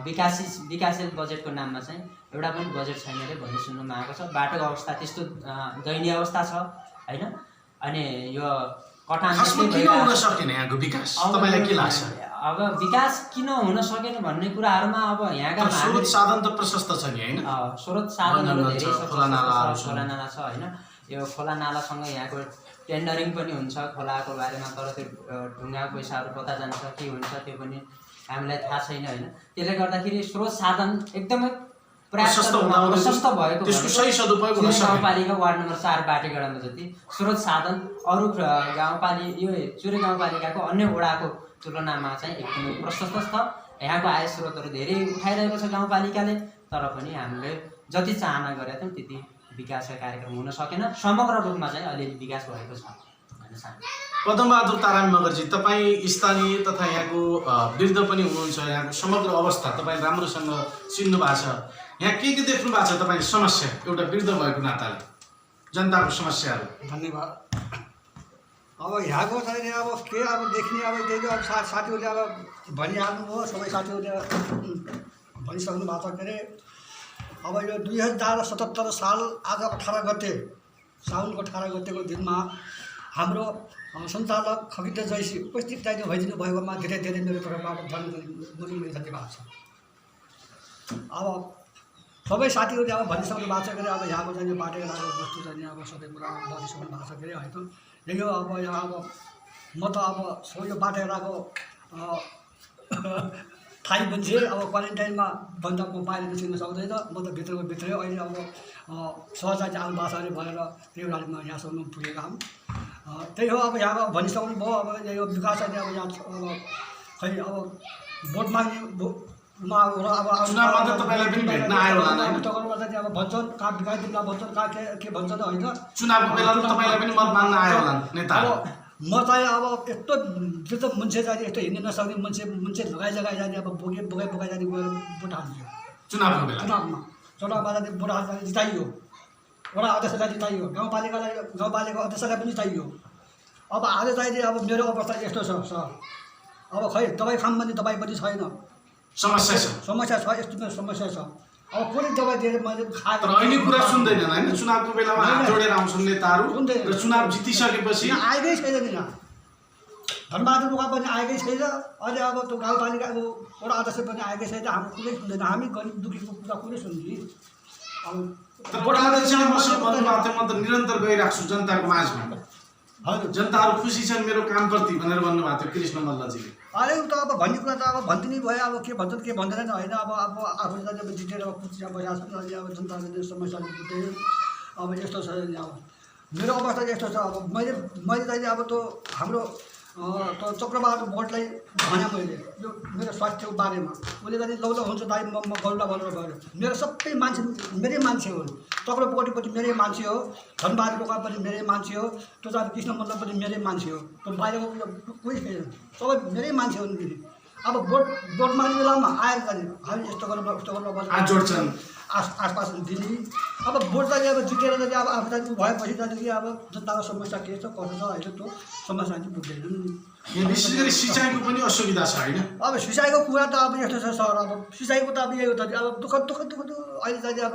विकासशील बजेटको नाममा चाहिँ एउटा पनि बजेट छैन अरे भन्ने सुन्नुमा आएको छ। बाटोको अवस्था त्यस्तो दयनीय अवस्था छ होइन। अनि यो कटान अब विकास किन हुन सकेन भन्ने कुराहरूमा अब यहाँका स्रोत साधन त प्रशस्त छ नि होइन। स्रोत साधनहरू धेरै खोला नाला छ होइन। यो खोला नालासँग यहाँको टेन्डरिङ पनि हुन्छ खोलाको बारेमा, तर त्यो ढुङ्गा पैसाहरू कता जान्छ के हुन्छ त्यो पनि हामीलाई थाहा छैन होइन। त्यसले गर्दाखेरि स्रोत साधन एकदमै प्रशस्त भएको गाउँपालिका वार्ड नम्बर 4 बाटेगडामा जति स्रोत साधन अरू गाउँपालिका यो चुरे गाउँपालिकाको अन्य वडाको तुलनामा चाहिँ एकदमै प्रशस्त छ। यहाँको आय स्रोतहरू धेरै उठाइरहेको छ गाउँपालिकाले, तर पनि हामीले जति चाहना गरेका थियौँ त्यति विकासका कार्यक्रम हुन सकेन। समग्र रूपमा चाहिँ अलिअलि विकास भएको छ भन्ने चाहन्छु। पदमबहादुर तारामी मगरजी, तपाईँ स्थानीय तथा यहाँको वृद्ध पनि हुनुहुन्छ, यहाँको समग्र अवस्था तपाईँ राम्रोसँग चिन्नु भएको छ। यहाँ के देख्नु भएको छ तपाईँ समस्या एउटा वृद्ध भएको नाताले जनताको समस्याहरू? धन्यवाद। अब यहाँको चाहिँ अब के अब देख्ने अब त्यही अब साथीहरूले अब भनिहाल्नुभयो, सबै साथीहरूले भनिसक्नु भएको छ। के अरे अब यो 2077 साल आज 18 गते साउनको 18 गतेको दिनमा हाम्रो सञ्चालक खगिन्द्र जयसी उपस्थित चाहिँ भइदिनु भएकोमा धेरै धेरै मेरो तर्फबाट धन्यवाद छ। अब सबै साथीहरूले अब भनिसक्नु भएको छ। के अरे अब यहाँको चाहिँ बाटेगडाको वस्तु चाहिँ अब सबै कुरा भनिसक्नु भएको छ। के अरे होइन यो अब यहाँ अब म त अब सबै यो बाटेगडाको थाई मान्छे अब क्वारेन्टाइनमा भन्दा म बाहिर निस्किन सक्दैन, म त भित्रै अहिले अब सहजै आउनु भएको छ अरे भनेर त्यही हुनाले म यहाँसम्म पुगेको हुँ। त्यही हो अब यहाँ भनिसक्नु भयो। अब यो विकास चाहिँ अब यहाँ अब खै अब भोट माग्ने अब भन्छन् कहाँ विकासमा भन्छन् कहाँ के भन्छन् होइन। चुनावको बेला तपाईँलाई पनि मत माग्न आयो होला नेता। म चाहिँ अब यस्तो वृद्ध मान्छे चाहिँ यस्तो हिँड्न नसक्ने मान्छे लगाइ जाने अब बोकाइ जाने गएर भोट हाल्थ्यो चुनावमा जाने भोट हाल्दा जिताइयो, वडा अध्यक्षलाई जिताइयो, गाउँपालिका अध्यक्षलाई पनि जिताइयो। अब आज चाहिँ अब मेरो अवस्था यस्तो छ सर, अब खै दबाई खाऊँ भने दबाई पनि छैन, समस्या छ यस्तो समस्या छ। अब कुनै दबाई दिएर मैले खाएर अहिले कुरा सुन्दैनन् होइन। चुनावको बेलामा हात जोडेर आउँछन् नेताहरू र चुनाव जितिसकेपछि आएकै छैन नि यहाँ। धनबहादुर बुवा पनि आएकै छैन, अहिले अब त्यो गाउँपालिकाको वडा अध्यक्ष पनि आएकै छैन। हाम्रो कुनै सुन्दैन, हामी गरिब दुःखीको कुरा कुनै सुन्ने। तर प्रधानमन्त्रीले मसँग भन्नुभएको थियो म त निरन्तर गइराख्छु जनताको माझमा, हजुर जनताहरू खुसी छन् मेरो कामप्रति भनेर भन्नुभएको थियो कृष्ण मल्लजीले। अरे त अब भन्ने कुरा त अब भन्ती नै भयो। अब के भन्छन् के भन्दैन होइन। अब आफूले त अब जितेर अब खुसीमा बसिरहेको छ। अहिले अब जनताले समस्याले बुझ्दैन। अब यस्तो छ अब मेरो अवस्था यस्तो छ। अब मैले चाहिँ अब त हाम्रो त चक्रबहादुर बोर्डलाई भने मैले यो मेरो स्वास्थ्यको बारेमा उसले चाहिँ लौलो हुन्छ दाइ म गौला भनेर गयो। मेरो सबै मान्छे मेरै मान्छे हो। चक्रवर्ती पनि मेरै मान्छे हो, धनबहादुर बोका पनि मेरै मान्छे हो, त्यो चाहिँ कृष्ण मल्ल पनि मेरै मान्छे हो। त्यो बाहिरको कोही छैन, सबै मेरै मान्छे हो नि फेरि। अब बोट माग्ने बेलामा आएर जाने हामी यस्तो गर्नु उस्तो गर्नु जोड्छन् आसपास दिने। अब बोट चाहिँ अब जितेर चाहिँ अब आफू चाहिँ भएपछि चाहिँ अब जनताको समस्या के छ कसो छ होइन त्यो समस्या चाहिँ बुझ्दैन। विशेष गरी सिँचाइको पनि असुविधा छ होइन। अब सिँचाइको कुरा त अब यस्तो छ सर। अब सिँचाइको त अब यही हो त अब दुःख अहिले चाहिँ अब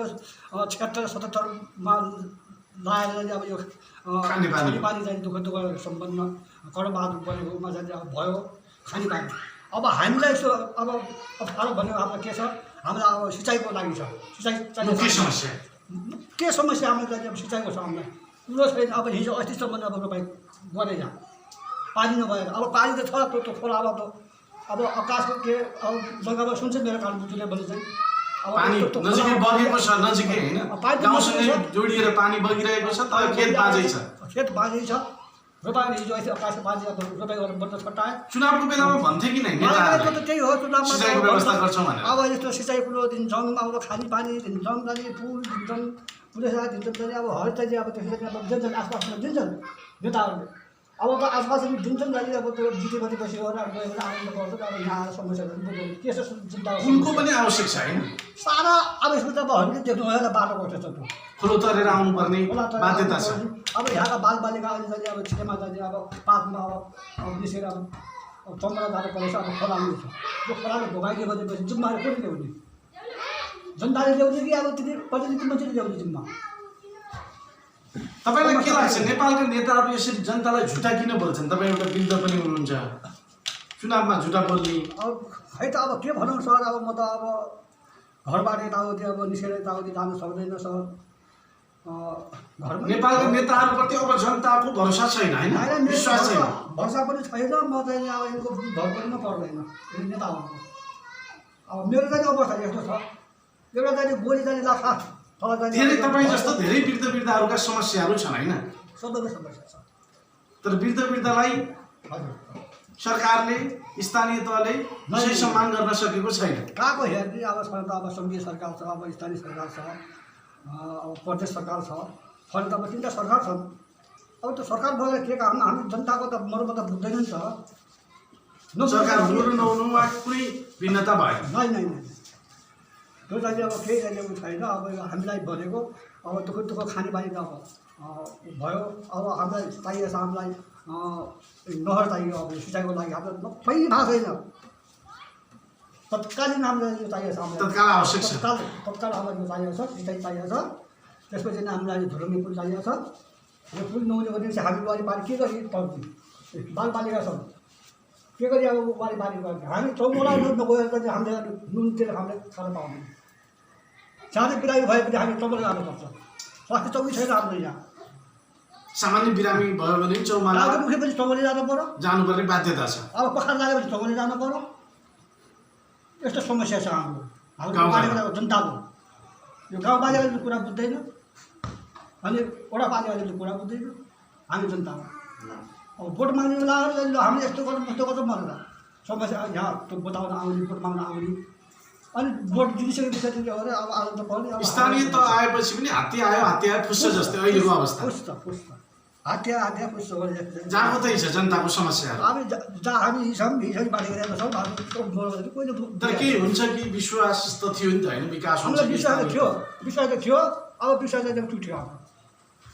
76-77मा लाएर चाहिँ अब यो खानेपानी चाहिँ दुःख सम्पन्न कर्णबहादुर बनेकोमा चाहिँ अब भयो खानेपानी। अब हामीलाई यस्तो अब अप्ठ्यारो भनेको हाम्रो के छ, हामीलाई अब सिँचाइको लागि छ। सिँचाइ के समस्या हामीलाई चाहिँ अब सिँचाइको छ। हामीलाई कुरो छैन। अब हिजो अस्तिसम्म अब रोपाइ गरेर पानी नभएर अब पानी त छ त्यो खोला अब आकाशको के अब जग्गामा सुन्छ मेरो कानपुरले भने चाहिँ अब पानी नजिकै बगेको छ, नजिकै होइन गाउँसँगै जोडिएर पानी बगिरहेको छ। तर खेत बाँझै छ, रोपाइ हिजो अहिले आकाशको पानी अब रोपाइ गरेर बन्द छटाए। चुनावको बेलामा भन्थे कि नै नेताहरूले त त्यही हो चुनावमा सिँचाइको व्यवस्था गर्छौँ भनेर। अब यस्तो सिँचाइ कुरो दिन्छौँ, अब खानेपानी दिन्छौँ, चाहिँ फुल दिन्छौँ, पुलिसलाई दिन्छौँ, चाहिँ अब हरेक चाहिँ अब त्यसरी अब दिन्छन् आसपासमा दिन्छन् नेताहरूले। अब त आसपास दिन्छन् जाने अब त्यो जितेपछि पछि गएर गएर आनन्द गर्छ। अब यहाँ समस्याहरू बुझ्नु के छ चिन्ता उनको पनि आवश्यक छ होइन। सारा अब यसको त अब हामीले देख्नु भएन बाटो कस्तो छ त्यो खोलो तरेर आउनुपर्ने बाध्यता छ। अब यहाँका बालबालिका अहिले चाहिँ अब छिटेमा चाहिँ अब पातमा अब निस्केर अब चम्बरा जानु परेछ। अब खोलामा छ त्यो खोलाले भोगाइदियो भनेपछि जिम्माहरू कसले ल्याउने, जनताले ल्याउने कि अब तिनी प्रतिनिधि मान्छेले ल्याउने जिम्मा। तपाईँलाई के लाग्छ नेपालका नेताहरू यसरी जनतालाई झुटा किन बोल्छन्? तपाईँ एउटा वृद्ध पनि हुनुहुन्छ, चुनावमा झुटा बोल्ने। अब खै त अब के भनौँ सर। अब म त अब घरबाट यताउति अब निस्केर यताउति जानु सक्दैन सर। घरमा नेपालका नेताहरूप्रति अब जनताको भरोसा छैन होइन, विश्वास छैन। भरोसा पनि छैन। म चाहिँ अब यिनको भर पनि पर्दैन नेताहरूको। अब मेरो चाहिँ अवस्था यस्तो छ, एउटा चाहिँ गोली चाहिँ लाग्छ धेरै तपाईँ जस्तो धेरै वृद्धहरूका समस्याहरू छन् होइन। सबैको समस्या छ। तर वृद्धलाई सरकारले स्थानीय तहले विशेष सम्मान गर्न सकेको छैन। कहाँको हेर्ने अब छन् त अब सङ्घीय सरकार छ, अब स्थानीय सरकार छ, अब प्रदेश सरकार छ, छन् त अब 3टा सरकार छन्। अब त्यो सरकार भएर के काम हामी जनताको त मर्म त बुझ्दैन नि त। सरकार हुनु र नहुनुमा कुनै भिन्नता भएन। नै त्यो चाहिँ अब केही चाहिँ छैन। अब हामीलाई भनेको अब दुःख खानेपानी त अब भयो। अब हामीलाई चाहिएको छ, हामीलाई नहर चाहियो, अब सिँचाइको लागि हामीलाई पहिलो भएको छैन। तत्कालीन हामीलाई यो चाहिएको छ, तत्काल आवश्यक छ। तत्काल हामीलाई यो चाहिएको छ, सिँचाइ चाहिएको छ। त्यसपछि हामीलाई धुलुङ्गे पुल चाहिएको छ। यो पुल नहुने भनेपछि हामी वारिपारि के गरी पर्ने, बालबालिका छौँ के गरी अब वारिपारि गर्ने। हामी चौबोला नगएर चाहिँ हामीले नुन तेल हामीले खान पाउँदैन। सानो बिरामी भए पनि हामी चौबोला जानुपर्छ। स्वास्थ्य चौकी छैन हाम्रो यहाँ। सामान्य बिरामी भयो भने चौमाला उठेपछि चौबोली जानु पऱ्यो, जानुपर्ने बाध्यता छ। अब पखार लागेपछि चौबोली जानु पऱ्यो। यस्तो समस्या छ हाम्रो जनताको। यो गाउँपालिकाले कुरा बुझ्दैन अनि वडापालिकाले कुरा बुझ्दैन हामी जनतामा। अब भोट माग्ने बेलाहरू हामीले यस्तो गर्नु कस्तो गर्छ भनेर समस्या यहाँ त्यो बताउन आउने, भोट माग्न आउने, अनि भोट जितिसकेपछि अब आउनु त पर्ने। स्थानीय तह आएपछि पनि हात्ती आयो फुस्छ जस्तै अहिलेको अवस्था। फुस्छ हात्या फुस्छ जहाँ कतै छ जनताको समस्याहरू। हामी जहाँ हामी हिजो बाँडेर छौँ। कोहीले तर के हुन्छ कि विश्वास त थियो नि त होइन, विकास हुन्छ। विश्वास त थियो अब विश्वास चाहिँ टुट्यो। हाम्रो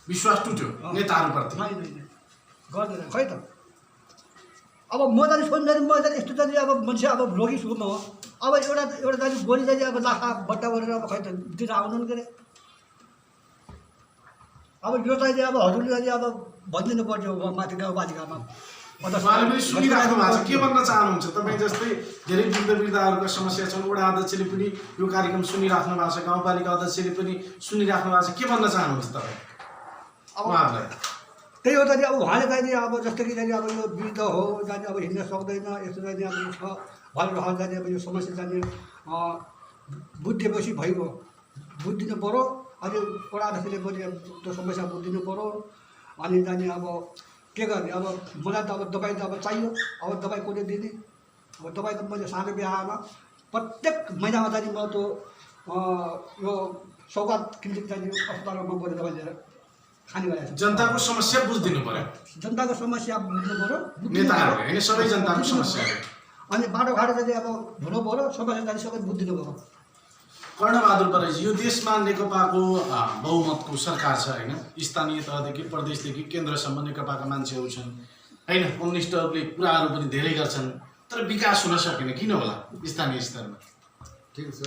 विश्वास टुट्यो नेताहरूप्रति। गर्दैन खै त। अब म जाने सोच्दैन, म जाने यस्तो जाने अब मान्छे अब रोगी छु म। अब एउटा जाने गोली जाने अब लाखा बट्टा गरेर अब खै त दिन आउनु के अरे। अब यो चाहिँ अब हजुरले चाहिँ अब भनिदिनु पर्थ्यो माथि गाउँपालिकामा उहाँले पनि सुनिराख्नु भएको छ। के भन्न चाहनुहुन्छ तपाईँ जस्तै धेरै वृद्धहरूका समस्या छन्, वडा अध्यक्षले पनि यो कार्यक्रम सुनिराख्नु भएको छ, गाउँपालिका अध्यक्षले पनि सुनिराख्नु भएको छ, के भन्न चाहनुहुन्छ तपाईँ उहाँहरूलाई? त्यही हो त नि, अब उहाँले चाहिँ अब जस्तो कि चाहिँ अब यो वृद्ध हो जाने अब हिँड्न सक्दैन, यस्तो चाहिँ अब यो छ भनेर उहाँले चाहिँ अब यो समस्या चाहिँ बुझ्दिएपछि भइगयो, बुझिदिनु पऱ्यो। अनि वडा अध्यक्षले पनि त्यो समस्या बुझिदिनु पऱ्यो। अनि जाने अब के गर्ने, अब मलाई त अब दबाई त अब चाहियो, अब दबाई कसले दिने? अब दबाई त मैले सानो बिहामा प्रत्येक महिनामा चाहिँ म त्यो यो सौगात क्लिनिक चाहिँ अस्पतालमा गएर दबाई लिएर खाने गरेको छु। जनताको समस्या बुझिदिनु पर्यो, जनताको समस्या बुझ्नु पऱ्यो, नेताहरूले होइन सबै जनताको समस्या। अनि बाटोघाटो चाहिँ अब हुनु पऱ्यो, समस्या चाहिँ सबै बुझिदिनु पऱ्यो। कर्णबहादुर परेजी, यो देशमा नेकपाको बहुमतको सरकार छ होइन, स्थानीय तहदेखि प्रदेशदेखि केन्द्रसम्म नेकपाका मान्छेहरू छन् होइन, कम्युनिस्टहरूले कुराहरू पनि धेरै गर्छन्, तर विकास हुन सकेन, किन होला स्थानीय स्तरमा? ठिक छ,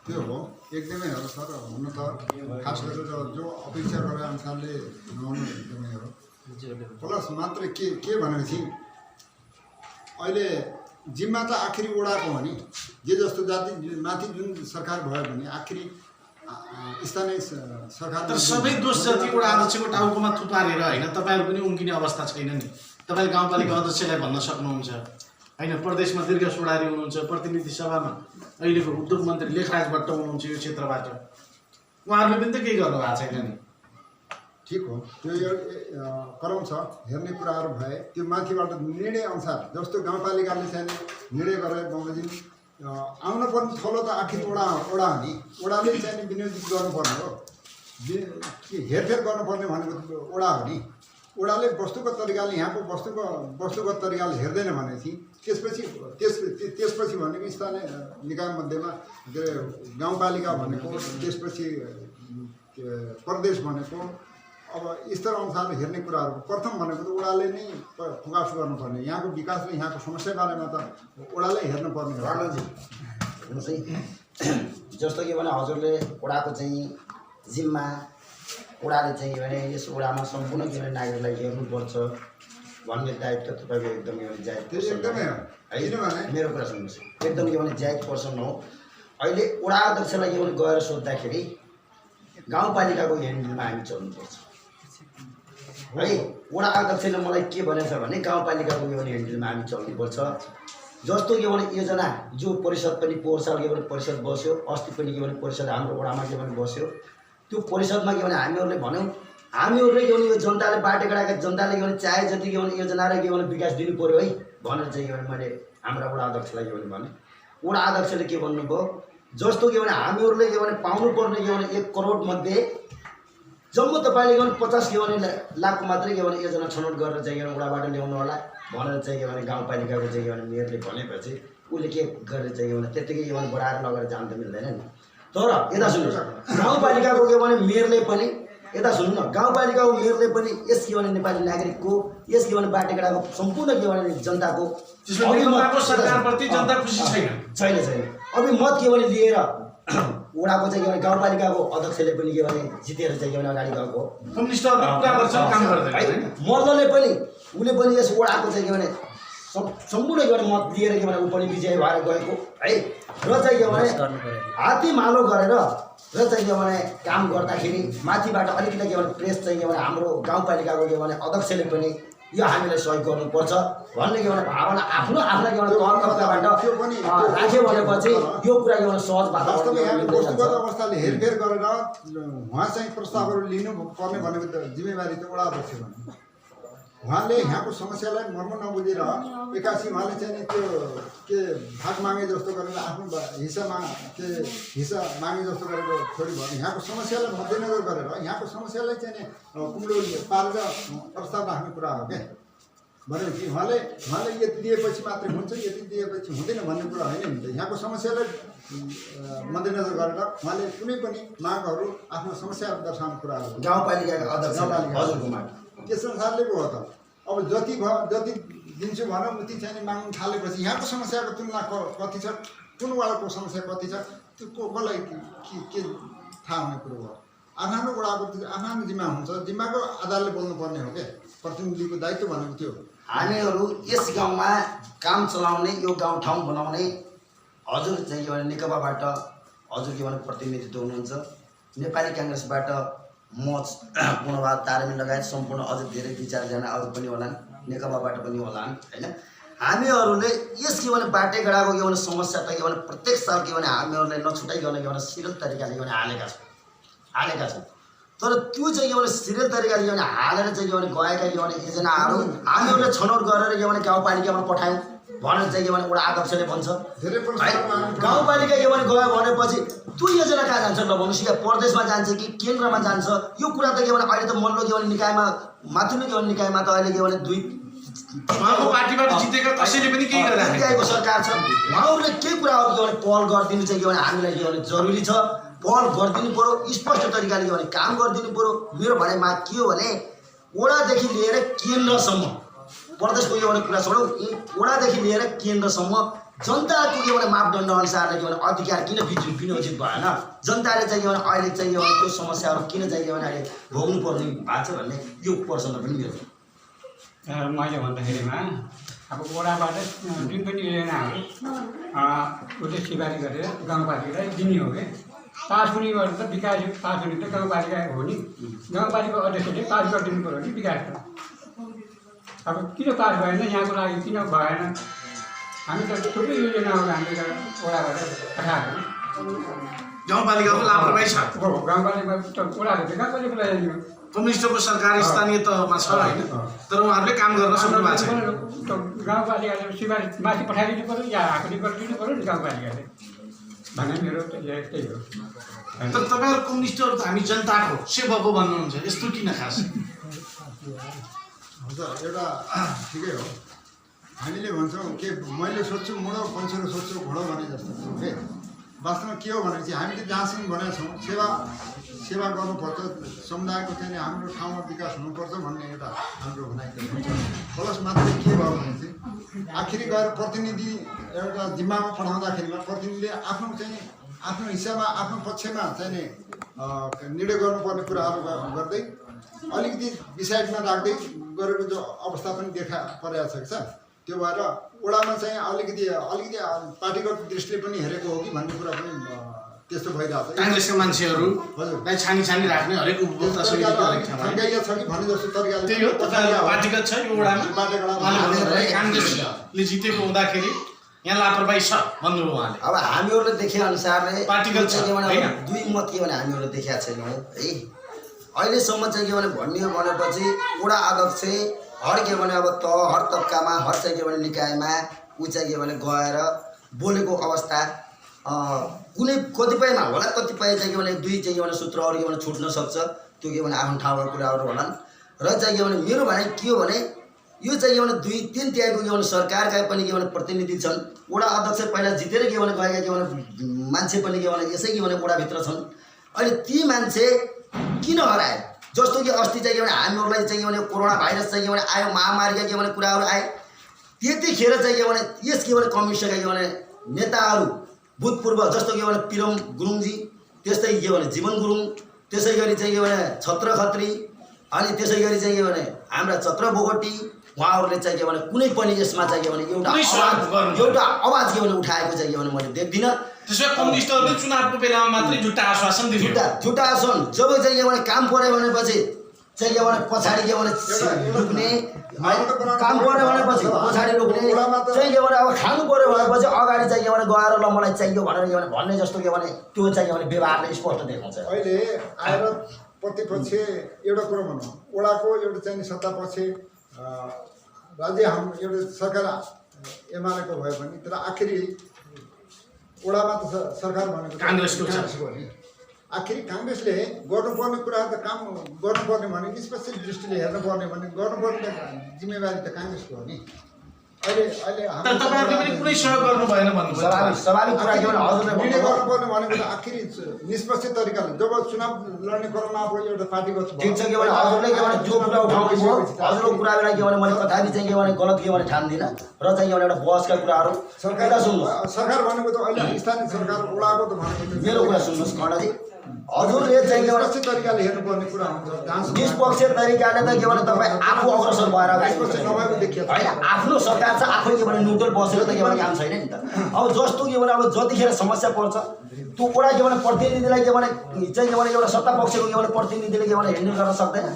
त्यो हो, एकदमै हो सर। हुन त खास गरेर जो अपेक्षा गरे अनुसारले नहुनु एकदमै हो। प्लस मात्र के भनेपछि अहिले जिम्मा त आखिरी वडाको हो नि, जे जस्तो जाति माथि जुन सरकार भयो भने आखिरी स्थानीय सरकार। तर सबै दोष जति वडा अध्यक्षको टाउकोमा थुपारेर होइन, तपाईँहरू पनि उम्किने अवस्था छैन नि। तपाईँ गाउँपालिका अध्यक्षलाई भन्न सक्नुहुन्छ होइन, प्रदेशमा दीर्घ सोडारी हुनुहुन्छ, प्रतिनिधि सभामा अहिलेको उद्योग मन्त्री लेखराज भट्ट हुनुहुन्छ यो क्षेत्रबाट, उहाँहरूले पनि त केही गर्नु भएको छैन नि। ठिक हो, त्यो क्रम छ, हेर्ने कुराहरू भए त्यो माथिबाट निर्णय अनुसार जस्तो गाउँपालिकाले चाहिँ निर्णय गरेर बमोजिम आउन पर्ने थलो त आखिर वडा हो नि, वडाले चाहिँ विनियोजित गर्नुपर्ने हो, हेरफेर गर्नुपर्ने भनेको वडा हो नि। वडाले वस्तुगत तरिकाले यहाँको वस्तुगत तरिकाले हेर्दैन भनेपछि त्यसपछि भनेको स्थानीय निकाय मध्येमा के अरे गाउँपालिका भनेको, त्यसपछि प्रदेश भनेको, अब स्तर अनुसारले हेर्ने कुराहरू प्रथम भनेको त वडाले नै फोकस गर्नुपर्ने, यहाँको विकास र यहाँको समस्या बारेमा त वडाले हेर्नुपर्ने हो। हेर्नुहोस् है, जस्तो कि भने हजुरले वडाको चाहिँ जिम्मा वडाले चाहिँ भने यस वडामा सम्पूर्ण के भने नागरिकलाई हेर्नुपर्छ भन्ने दायित्व तपाईँको एकदम के भने जायज एकदमै हो है। मेरो कुरा सुन्नुहोस्, एकदम के भने जायज पर्सन हो। अहिले वडा अध्यक्षलाई के भने गएर सोद्धाखेरि गाउँपालिकाको ह्यान्डलमा हामी चल्नुपर्छ है। वडा अध्यक्षले मलाई के भनेछ भने गाउँपालिकाको के भने ह्यान्डलमा हामी चल्नुपर्छ। जस्तो के भने योजना जो परिषद पनि पोहोर साल के भने परिषद बस्यो, अस्ति पनि के भने परिषद हाम्रो वडामा के भने बस्यो, त्यो परिषदमा के भने हामीहरूले भन्यौँ, हामीहरूले के भने यो जनताले बाटोघाटोका जनताले के भने चाहे जति के भने योजना र के भने विकास दिनु पऱ्यो है भनेर चाहिँ के भने मैले हाम्रा वडा अध्यक्षलाई के भने वडा अध्यक्षले के भन्नुभयो, जस्तो के भने हामीहरूले के भने पाउनुपर्ने के भने 1 करोड मध्ये जम्मू तपाईँले के भने 50 के भने लाखको मात्रै के भने योजना छनौट गरेर चाहिँ के भने वडाबाट ल्याउनु होला भनेर चाहिँ के भने गाउँपालिकाको चाहिँ के भने मेयरले भनेपछि उसले के गरेर चाहिँ के भने त्यत्तिकै के भने बढाएर लगेर जान त मिल्दैन नि। तर यता सुन्नुहोस्, गाउँपालिकाको के भने मेयरले पनि यता सुन्नु न, गाउँपालिकाको मेयरले पनि यस के भने नेपाली नागरिकको यस के भने बाटोघाटोको सम्पूर्ण के भने जनताको सरकारप्रति जनता खुसी छैन अभिमत के भने लिएर वडाको चाहिँ के भने गाउँपालिकाको अध्यक्षले पनि के भने जितेर चाहिँ के भने अगाडि गएको मल्लले पनि उसले पनि यस वडाको चाहिँ के भने सम्पूर्ण के भने मत लिएर के भने ऊ पनि विजय भएर गएको है। र चाहिँ के भने हात्ती मालो गरेर र चाहिँ के भने काम गर्दाखेरि माथिबाट अलिकति के भने प्रेस चाहिँ के भने हाम्रो गाउँपालिकाको के भने अध्यक्षले पनि यो हामीलाई सहयोग गर्नुपर्छ भन्ने के भने भावना आफ्नो के भने तर्कबाट राख्यो भनेपछि यो कुरा के भने सहज वस्तुगत अवस्थाले हेरफेर गरेर उहाँ चाहिँ प्रस्तावहरू लिनु पर्ने भनेको त जिम्मेवारी त वडा अध्यक्ष भन्नु। उहाँले यहाँको समस्यालाई मर्म नबुझेर एकासी उहाँले चाहिँ त्यो के भाग मागे जस्तो गरेर आफ्नो हिस्सा मागे जस्तो गरेर छोड्यो भने यहाँको समस्यालाई मध्यनजर गरेर यहाँको समस्यालाई चाहिँ कुम्लो पारेर प्रस्ताव राख्ने कुरा हो क्या। भनेपछि उहाँले यति दिएपछि मात्रै हुन्छ, यति दिएपछि हुँदैन भन्ने कुरा होइन नि त। यहाँको समस्यालाई मध्यनजर गरेर उहाँले कुनै पनि मागहरू आफ्नो समस्याहरू दर्शाउने कुराहरू गाउँपालिकाका अध्यक्ष त्यस अनुसारले पो हो त। अब जति भयो जति दिन्छु भनौँ उति चाहिँ माग्नु थालेपछि यहाँको समस्याको तुलना कति छ, कुन वडाको समस्या कति छ, त्यो कसलाई के थाहा हुने कुरो हो। आफ्नो वडाको आफ्नो जिम्मा हुन्छ, जिम्माको आधारले बोल्नुपर्ने हो क्या। प्रतिनिधिको दायित्व भनेको थियो। हामीहरू यस गाउँमा काम चलाउने, यो गाउँ ठाउँ बनाउने हजुर चाहिँ के भने नेकपाबाट हजुर के भने प्रतिनिधित्व हुनुहुन्छ। नेपाली काङ्ग्रेसबाट म पूर्णबहादुर तारेमी लगायत सम्पूर्ण अझ धेरै 2-4 अरू पनि होलान्, नेकपाबाट पनि होलान् हैन। हामीहरूले यस के भने बाटेगडाको के भने समस्या त के भने प्रत्येक साल के भने हामीहरूले नछुटाइकन के भने सिरियल तरिकाले के भने हालेका छौँ। तर त्यो चाहिँ के भने सिरियल तरिकाले के भने हालेर चाहिँ के भने गएका के भने योजनाहरू हामीहरूले छनौट गरेर के भने गाउँपालिकामा पठायौँ भनेर चाहिँ के भने एउटा अध्यक्षले भन्छ। गाउँपालिका के भने गयो भनेपछि त्यो योजना कहाँ जान्छ ल भन्नुहोस्, या प्रदेशमा जान्छ कि केन्द्रमा जान्छ? यो कुरा त के भने अहिले त मल्लो के भने निकायमा माथिल्लो के भने निकायमा त अहिले के भने उहाँको पार्टीबाट जितेका कसैले पनि केही गरेन। निकायको सरकार छ, उहाँहरूले के कुराहरू के भने पहल गरिदिनु चाहिँ के भने हामीलाई के भने जरुरी छ। पहल गरिदिनु पऱ्यो, स्पष्ट तरिकाले के भने काम गरिदिनु पऱ्यो। मेरो भनाइ माग के हो भने वडादेखि लिएर केन्द्रसम्म, प्रदेशको के भने कुरा छोडौँ, वडादेखि लिएर केन्द्रसम्म जनताको के भने मापदण्ड अनुसारले के भने अधिकार किन विनियोजित भएन? जनताले चाहिँ के भने अहिले चाहिँ के भने त्यो समस्याहरू किन चाहिँ के भने अहिले भोग्नु पर्ने भएको छ भन्ने यो प्रश्न पनि मेरो। मैले भन्दाखेरिमा अब वडाबाट जुन पनि योजनाहरू उसले सिफारिस गरेर गाउँपालिकालाई दिने हो कि पास हुने गरेर त विकास पास हुने त गाउँपालिका हो नि, गाउँपालिका अध्यक्षले पास गरिदिनु पऱ्यो नि विकास त। अब किन पास भएन, यहाँको लागि किन भएन? हामी त थुप्रै योजनाहरू हामीले वडाबाट पठाएको गाउँपालिकाको लापरवाही छ। हो, गाउँपालिका त वडाको त गाउँपालिकालाई जाने कम्युनिस्टको सरकार स्थानीय तहमा छ होइन, तर उहाँहरूले काम गर्न सक्नु भएको छैन। गाउँपालिकाले सिफारिस माथि पठाइदिनु पऱ्यो या आफूले गरिदिनु पऱ्यो नि गाउँपालिकाले भन्ने मेरो त त्यही हो। तर तपाईँहरू कम्युनिस्टहरू त हामी जनताको सेवक हो भन्नुहुन्छ, यस्तो किन खास? हजुर एउटा ठिकै हो, हामीले भन्छौँ के मैले सोध्छु मुडो पन्छेरो सोध्छु घोडो भने जस्तो के वास्तवमा के हो भनेपछि हामीले जहाँसम्म भनेका छौँ सेवा गर्नुपर्छ, समुदायको चाहिँ हाम्रो ठाउँमा विकास हुनुपर्छ भन्ने एउटा हाम्रो भनाइ हुन्छ। प्लस मात्रै के भयो भने चाहिँ आखिरी गएर प्रतिनिधि एउटा जिम्मामा पठाउँदाखेरिमा प्रतिनिधिले आफ्नो हिस्सामा आफ्नो पक्षमा चाहिँ निर्णय गर्नुपर्ने कुराहरू गर्दै अलिकति बिसाइडमा राख्दै गरेको जो अवस्था पनि देखा परेको छ कि छ। त्यो भएर वडामा चाहिँ अलिकति पार्टीगत दृष्टिले पनि हेरेको हो कि भन्ने कुरा पनि त्यस्तो भइरहेको छ। काङ्ग्रेसका मान्छेहरूलाई छानी राख्ने हरेक उपभोक्ता थन्काइया छ कि भन्ने जस्तो तरिकाले त्यही हो। तपाईँहरू पार्टीगत छ यो वडामा, काङ्ग्रेसले जितेको हुँदाखेरि यहाँ लापरवाही छ भन्नुभयो उहाँले। अब हामीहरूले देखे अनुसारले पार्टीगत छ दुई मत के भने हामीहरूले देखेका छैनौँ है। अहिलेसम्म चाहिँ के भने भन्ने भनेपछि वडा अध्यक्ष हर के भने अब हर तबकामा हर चाहिँ के भने निकायमा ऊ चाहिँ के भने गएर बोलेको अवस्था कुनै कतिपयमा होला, कतिपय चाहिँ के भने दुई चाहिँ के भने सूत्रहरू के भने छुट्न सक्छ, त्यो के भने आफ्नो ठाउँका कुराहरू होलान्। र चाहिँ के भने मेरो भनाइ के हो भने यो चाहिँ के भने 2-3 तिहाईको के भने सरकारका पनि के भने प्रतिनिधि छन्। वडा अध्यक्ष पहिला जितेर के भने गएका के भने मान्छे पनि के भने यसै के भने वडाभित्र छन्। अहिले ती मान्छे किन हराए? जस्तो कि अस्ति चाहिँ के भने हामीहरूलाई चाहिँ के भने कोरोना भाइरस चाहिँ के भने आयो, महामारीका के भने कुराहरू आए, त्यतिखेर चाहिँ के भने यस के भने कम्युनिस्टका के भने नेताहरू भूतपूर्व जस्तो के भने पिरम गुरुङजी, त्यस्तै के भने जीवन गुरुङ, त्यसै गरी चाहिँ के भने छत्र खत्री, अनि त्यसै गरी चाहिँ के भने हाम्रा छत्र बोगटी, उहाँहरूले चाहिँ के भने कुनै पनि यसमा चाहिँ के भने एउटा आवाज के भने उठाएको चाहिँ के भने मैले देख्दिनँ। त्यसो भए कम्युनिस्टहरूले चुनावको बेलामा मात्रै झुट्टा आश्वासन दिने, झुट्टा आश्वासन जब चाहिँ के भने काम पर्यो भनेपछि चाहिँ के भने पछाडि के भने लुक्ने, काम पर्यो भनेपछि पछाडि लुक्ने, चाहिँ के भने अब खानु पर्यो भनेपछि अगाडि चाहिँ के भने गएर ल मलाई चाहियो भनेर के भने भन्ने जस्तो के भने त्यो चाहिँ के भने व्यवहारले स्पष्ट देखाउँछ। अहिले आएर प्रतिपक्ष एउटा कुरो भनौँ, वडाको एउटा चाहिँ सत्तापक्ष राज्य हाम्रो एउटा सरकार एमालेको भयो भने, तर आखिरी वडामा त सरकार भनेको काङ्ग्रेसको हो नि। आखिरी काङ्ग्रेसले गर्नुपर्ने कुरा त काम गर्नुपर्ने भने निष्पक्ष दृष्टिले हेर्नुपर्ने भने गर्नुपर्ने त जिम्मेवारी त काङ्ग्रेसको हो नि। अहिले तपाईँहरूले पनि कुनै सहयोग गर्नु भएन भन्नुभयो। स्वाभाविक कुरा के भने हजुरले निर्णय गर्नुपर्ने भनेको त आखिरी निष्पक्ष तरिकाले जब चुनाव लड्ने क्रममा अब एउटा पार्टीगत ठिक छ के भने हजुरले के भने जो कुरा उठाउनु भयो हजुरको कुरालाई के भने मैले कदापि चाहिँ के भने गलत के भने ठान्दिनँ र चाहिँ के भने एउटा बहसका कुराहरू सरकार भनेको त अहिले स्थानीय सरकार वडाको त भनेको मेरो कुरा सुन्नुहोस् खण्डजी, हजुरले चाहिँ के भने निष्पक्ष तरिकाले हेर्नुपर्ने कुरा हुन्छ। निष्पक्ष तरिकाले त के भने तपाईँ आफू अग्रसर भएर निष्पक्ष नभएको देखियो होइन आफ्नो सरकार छ आफै के भने न्युट्रल बसेर त के भने काम छैन नि त। अब जस्तो के भने अब जतिखेर समस्या पर्छ त्यो वडा के भने प्रतिनिधिलाई के भने चाहिँ के भने एउटा सत्ता पक्षको के भने प्रतिनिधिले के भने ह्यान्डल गर्न सक्दैन।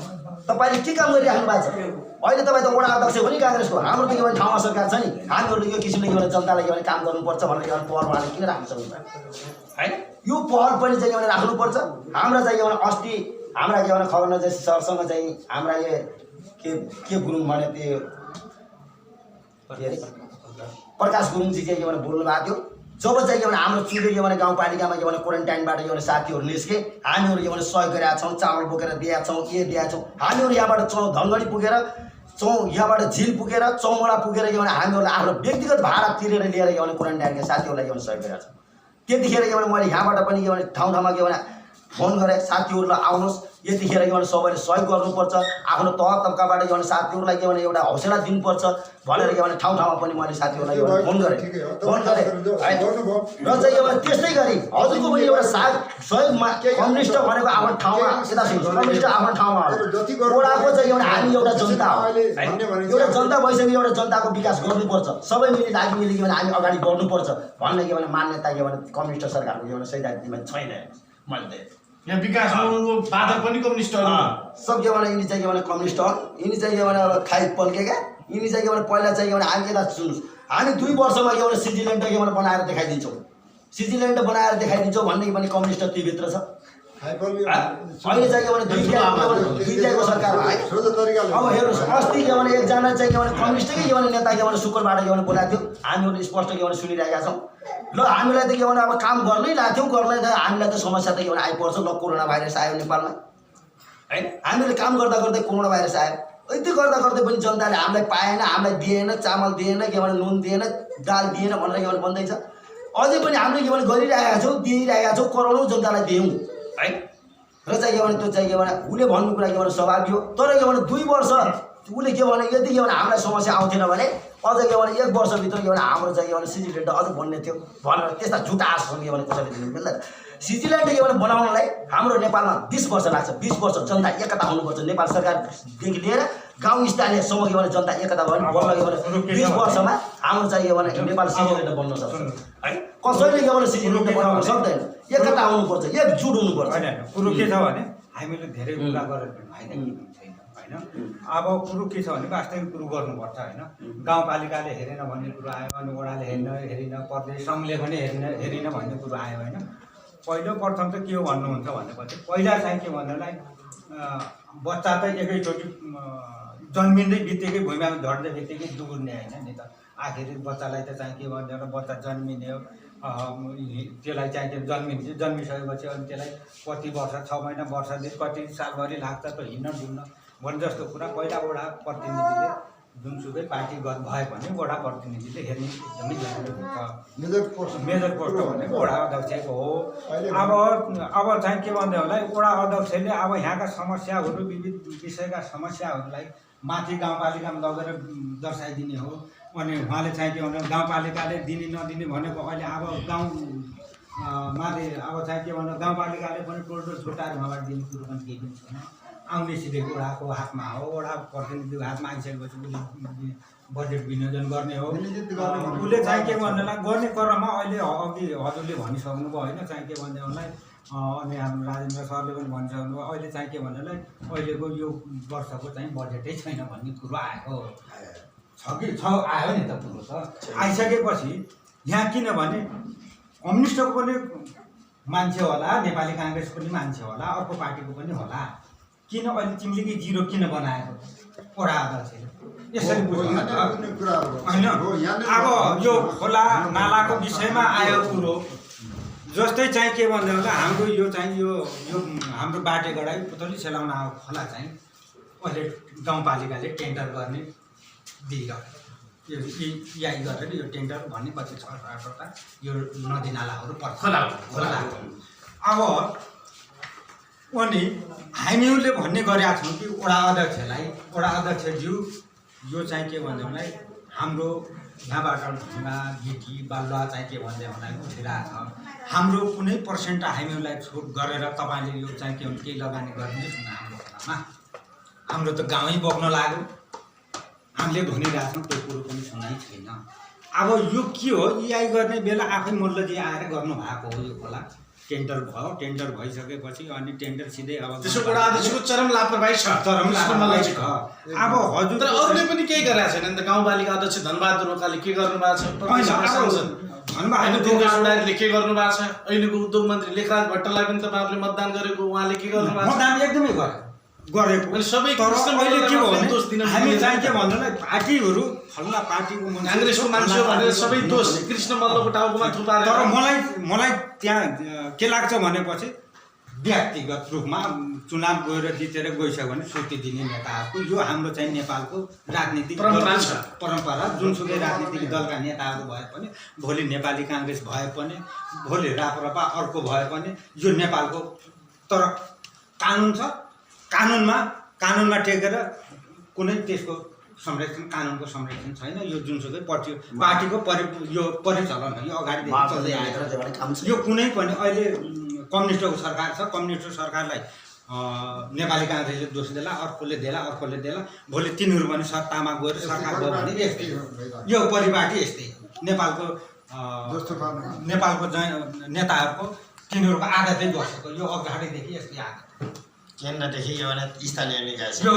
तपाईँले के काम गरिराख्नु भएको छ अहिले? तपाईँ त वडा अध्यक्ष हो नि काङ्ग्रेसको, हाम्रो त के भने ठाउँमा सरकार छ नि, हामीहरूले यो किसिमले के भने जनतालाई के भने काम गर्नुपर्छ भनेर के भने पहल उहाँले किन राख्नु सक्नुभयो होइन? यो पहल पनि चाहिँ के भने राख्नुपर्छ। हाम्रा चाहिँ के भने अस्ति हाम्रा के भने खबर नजर सरसँग चाहिँ हाम्रा यो के गुरुङ भने त्यो के अरे प्रकाश गुरुङजी चाहिँ के भने बोल्नु भएको थियो। जब चाहिँ के भने हाम्रो चुले के भने गाउँपालिकामा के भने क्वारेन्टाइनबाट के भने साथीहरू निस्के हामीहरू के भने सहयोग गरेका छौँ, चामल बोकेर दिएका छौँ, के दिएका छौँ। हामीहरू यहाँबाट धनगढी पुगेर यहाँबाट झिल पुगेर चौमडा पुगेर के भने हामीहरूले आफ्नो व्यक्तिगत भाडा तिरेर लिएर के भने क्वारेन्टाइनका साथीहरूलाई के भने सहयोग गरेका छौँ। त्यतिखेर के भने मैले यहाँबाट पनि के भने ठाउँ ठाउँमा के भने फोन गरेँ साथीहरूलाई आउनुहोस्, यतिखेर के भने सबैले सहयोग गर्नुपर्छ, आफ्नो तह तब्काबाट के भने साथीहरूलाई के भने एउटा हौसला दिनुपर्छ भनेर के भने ठाउँ ठाउँमा पनि मैले साथीहरूलाई फोन गरेँ र चाहिँ के भने त्यस्तै गरी हजुरको पनि एउटा सहयोगमा कम्युनिस्ट भनेको आफ्नो ठाउँमा यता सुन्नुहोस्, कम्युनिस्ट आफ्नो ठाउँमा वडाको चाहिँ एउटा हामी एउटा जनता हो, एउटा जनता भइसक्यो, एउटा जनताको विकास गर्नुपर्छ, सबै मिली मिली के भने हामी अगाडि बढ्नुपर्छ भन्ने के भने मान्यता के भने कम्युनिस्ट सरकारको के भने सैद्धान्तिकमा छैन। मैले यहाँ विकासको बाधक पनि कम्युनिस्टहरू सब के भने यिनी चाहिँ के भने कम्युनिस्ट हो, यिनी चाहिँ के भने अब खाइ पल्केका, यिनी चाहिँ के भने पहिला चाहिँ के भने हामी यता सुन्नुहोस् हामी 2 वर्षमा के भने स्विजरल्यान्ड के भने बनाएर देखाइदिन्छौँ, स्विजरल्यान्ड बनाएर देखाइदिन्छौँ भन्ने पनि कम्युनिस्ट तीभित्र छ। अहिले चाहिँ के भने दुईटाको सरकार भयो। अब हेर्नुहोस् अस्ति के भने एकजना चाहिँ के भने कम्युनिस्टकै के भने नेता के भने शुक्रबार के भने बोलाएको थियो, हामीहरूले स्पष्ट के भने सुनिरहेका छौँ। ल हामीलाई त के भने अब काम गर्नै लाग्थ्यौँ, गर्नै त हामीलाई त समस्या त के भने आइपर्छ। ल कोरोना भाइरस आयो नेपालमा होइन, हामीले काम गर्दा गर्दै कोरोना भाइरस आयो, यति गर्दा गर्दै पनि जनताले हामीलाई पाएन, हामीलाई दिएन, चामल दिएन, के भने नुन दिएन, दाल दिएन भनेर के भने भन्दैछ। अझै पनि हामीले के भने गरिरहेका छौँ, दिइरहेका छौँ, करोडौँ जनतालाई दियौँ है। र चाहिँ के भने त्यो चाहिँ के भने उसले भन्नु कुरा के भने स्वाभाविक हो, तर के भने 2 वर्ष उसले के भने यदि के भने हामीलाई समस्या आउँथेन भने अझ के भने 1 वर्षभित्र के भने हाम्रो चाहिँ के भने स्विजरल्यान्ड अझ बन्ने थियो भनेर त्यस्ता झुटा आश्वासन के भने कसैले दिनु मिल्दैन। स्विजरल्यान्ड के भने बनाउनलाई हाम्रो नेपालमा 20 वर्ष लाग्छ। 20 वर्ष जनता एकता हुनुपर्छ, नेपाल सरकारदेखि लिएर गाउँ स्थानीयसम्म के भने जनता एकता भयो भने बल्ल के भने 20 वर्षमा हाम्रो चाहिँ के भने नेपाल स्विजरल्यान्ड बन्न सक्छ है। कसैले के भने स्विजरल्यान्ड बनाउन सक्दैन, एकता हुनुपर्छ, एकजुट हुनुपर्छ। कुरो के छ भने हामीले धेरै कुरा गरेर होइन छैन होइन। अब कुरो के छ भने वास्तविक कुरो गर्नुपर्छ होइन। गाउँपालिकाले हेरेन भन्ने कुरो आयो, अनि वडाले हेरिन, प्रदेश सङ्घले पनि हेरिन भन्ने कुरो आयो होइन। पहिलो प्रथम त के हो भन्नुहुन्छ भनेपछि पहिला चाहिँ के भन्नलाई बच्चा त एकैचोटि जन्मिँदै बित्तिकै भुइँमा झर्दै बित्तिकै दुगुर्ने होइन नि त। आखिर बच्चालाई त चाहिँ के भन्दा बच्चा जन्मिने हो, त्यसलाई चाहिँ जन्मिसकेपछि अनि त्यसलाई कति वर्ष 6 महिना वर्षदेखि कति सालभरि लाग्छ त हिँड्न डुल्न भन्ने जस्तो कुरा पहिला वडा प्रतिनिधिले जुनसुकै पार्टी भए भने वडा प्रतिनिधिले हेर्ने एकदमै जरुरी हुन्छ। मेजर पोस्ट भनेको वडा अध्यक्षको हो। अब चाहिँ के भन्दै होला वडा अध्यक्षले अब यहाँका समस्याहरू विविध विषयका समस्याहरूलाई माथि गाउँपालिकामा लगेर दर्शाइदिने हो। अनि उहाँले चाहिँ के भन्नु गाउँपालिकाले दिने नदिने भनेको अहिले अब गाउँ माथि अब चाहिँ के भन्नु गाउँपालिकाले पनि टोटल छुट्टाएर उहाँबाट दिने कुरो पनि केही पनि छैन। आउने सिधै वडाको हातमा हो, वडा प्रतिनिधिको हातमा आइसकेपछि उसले बजेट विनियोजन गर्ने हो। उसले चाहिँ के भन्नुलाई गर्ने क्रममा अहिले अघि हजुरले भनिसक्नुभयो होइन, चाहिँ के भन्दै उनलाई अनि हाम्रो राजेन्द्र सरले पनि भनिसक्नुभयो अहिले चाहिँ के भन्नुलाई अहिलेको यो वर्षको चाहिँ बजेटै छैन भन्ने कुरो आएको छ कि आयो नि त कुरो त आइसकेपछि यहाँ किनभने कम्युनिस्टको पनि मान्छे होला, नेपाली काङ्ग्रेस पनि मान्छे होला, अर्को पार्टीको पनि होला, किन अहिले चिम्लिकै 0 किन बनाएको वडा अध्यक्षले यसरी बुझ्नु होइन। अब यो खोला नालाको विषयमा आयो कुरो जस्तै चाहिँ के भन्दा होला हाम्रो यो चाहिँ यो हाम्रो बाटे गडाई पुतली सेलाउन आएको खोला चाहिँ अहिले गाउँपालिकाले टेन्डर गर्ने दिइरहेको यो याइ गरेर यो टेन्डर भन्ने पछि 6-8वटा यो नदी नालाहरू खोला अब अनि हामीहरूले भन्ने गरेका छौँ कि वडा अध्यक्षज्यू यो चाहिँ के भन्दैलाई हाम्रो यहाँबाट ढुङ्गा गिटी बालुवा चाहिँ के भन्दै मलाई उठिरहेको छ। हाम्रो कुनै पर्सेन्ट हामीलाई छुट गरेर तपाईँले यो चाहिँ के भने केही लगानी गरिदिनुहोस् न हाम्रो खोलामा। हाम्रो त गाउँै बोक्न लाग्यो, हामीले भनिरहेछौँ त्यो कुरो पनि सुनाइ छैन। अब यो के हो, इआई गर्ने बेला आफै मल्लजी आएर गर्नुभएको हो। यो खोला टेन्डर भयो, टेन्डर भइसकेपछि अनि टेन्डर सिधै अब त्यसो वडा अध्यक्षको चरम लापरवाही छ। चरम लापरवाही छ। अब हजुर तर अरूले पनि केही गरेका छैनन् त। गाउँपालिका अध्यक्ष धनबहादुर रोकाले के गर्नु भएको छ, धनबहादुरले के गर्नु भएको छ, अहिलेको उद्योग मन्त्री लेखराज भट्टलाई पनि तपाईँहरूले मतदान गरेको, उहाँले के गर्नु भएको छ? मतदान एकदमै गरेको सबै तर अहिले के हो भने दोष दिन हामी चाहिँ के भन्दैन, पार्टीहरू फल्ला पार्टीको काङ्ग्रेसको मान्छे भनेर सबै दोष कृष्ण मल्लको टाउकोमा थुपारेर। तर मलाई त्यहाँ के लाग्छ भनेपछि व्यक्तिगत रूपमा चुनाव गएर जितेर गइसक्यो भने सुर्ती दिने नेताहरूको यो हाम्रो चाहिँ नेपालको राजनीतिक परम्परा। जुनसुकै राजनीतिक दलका नेताहरू भए पनि, भोलि नेपाली काङ्ग्रेस भए पनि, भोलि राप्रपा अर्को भए पनि, यो नेपालको तर कानुन छ। कानुनमा टेकेर कुनै त्यसको संरक्षण, कानुनको संरक्षण छैन। यो जुनसुकै पार्टीको यो परिचालन हो, यो अगाडि चल्दै आएको। यो कुनै पनि अहिले कम्युनिस्टको सरकार छ, कम्युनिस्ट सरकारलाई नेपाली काङ्ग्रेसले दोष देला, अर्कोले देला, भोलि तिनीहरू पनि सत्तामा गएर सरकार गयो भने यस्तै हो। यो परिपाटी यस्तै नेपालको नेताहरूको तिनीहरूको आदतै बसेको, यो अगाडिदेखि यस्तै आदत। केन्द्रदेखि यो भने स्थानीय निकाय यो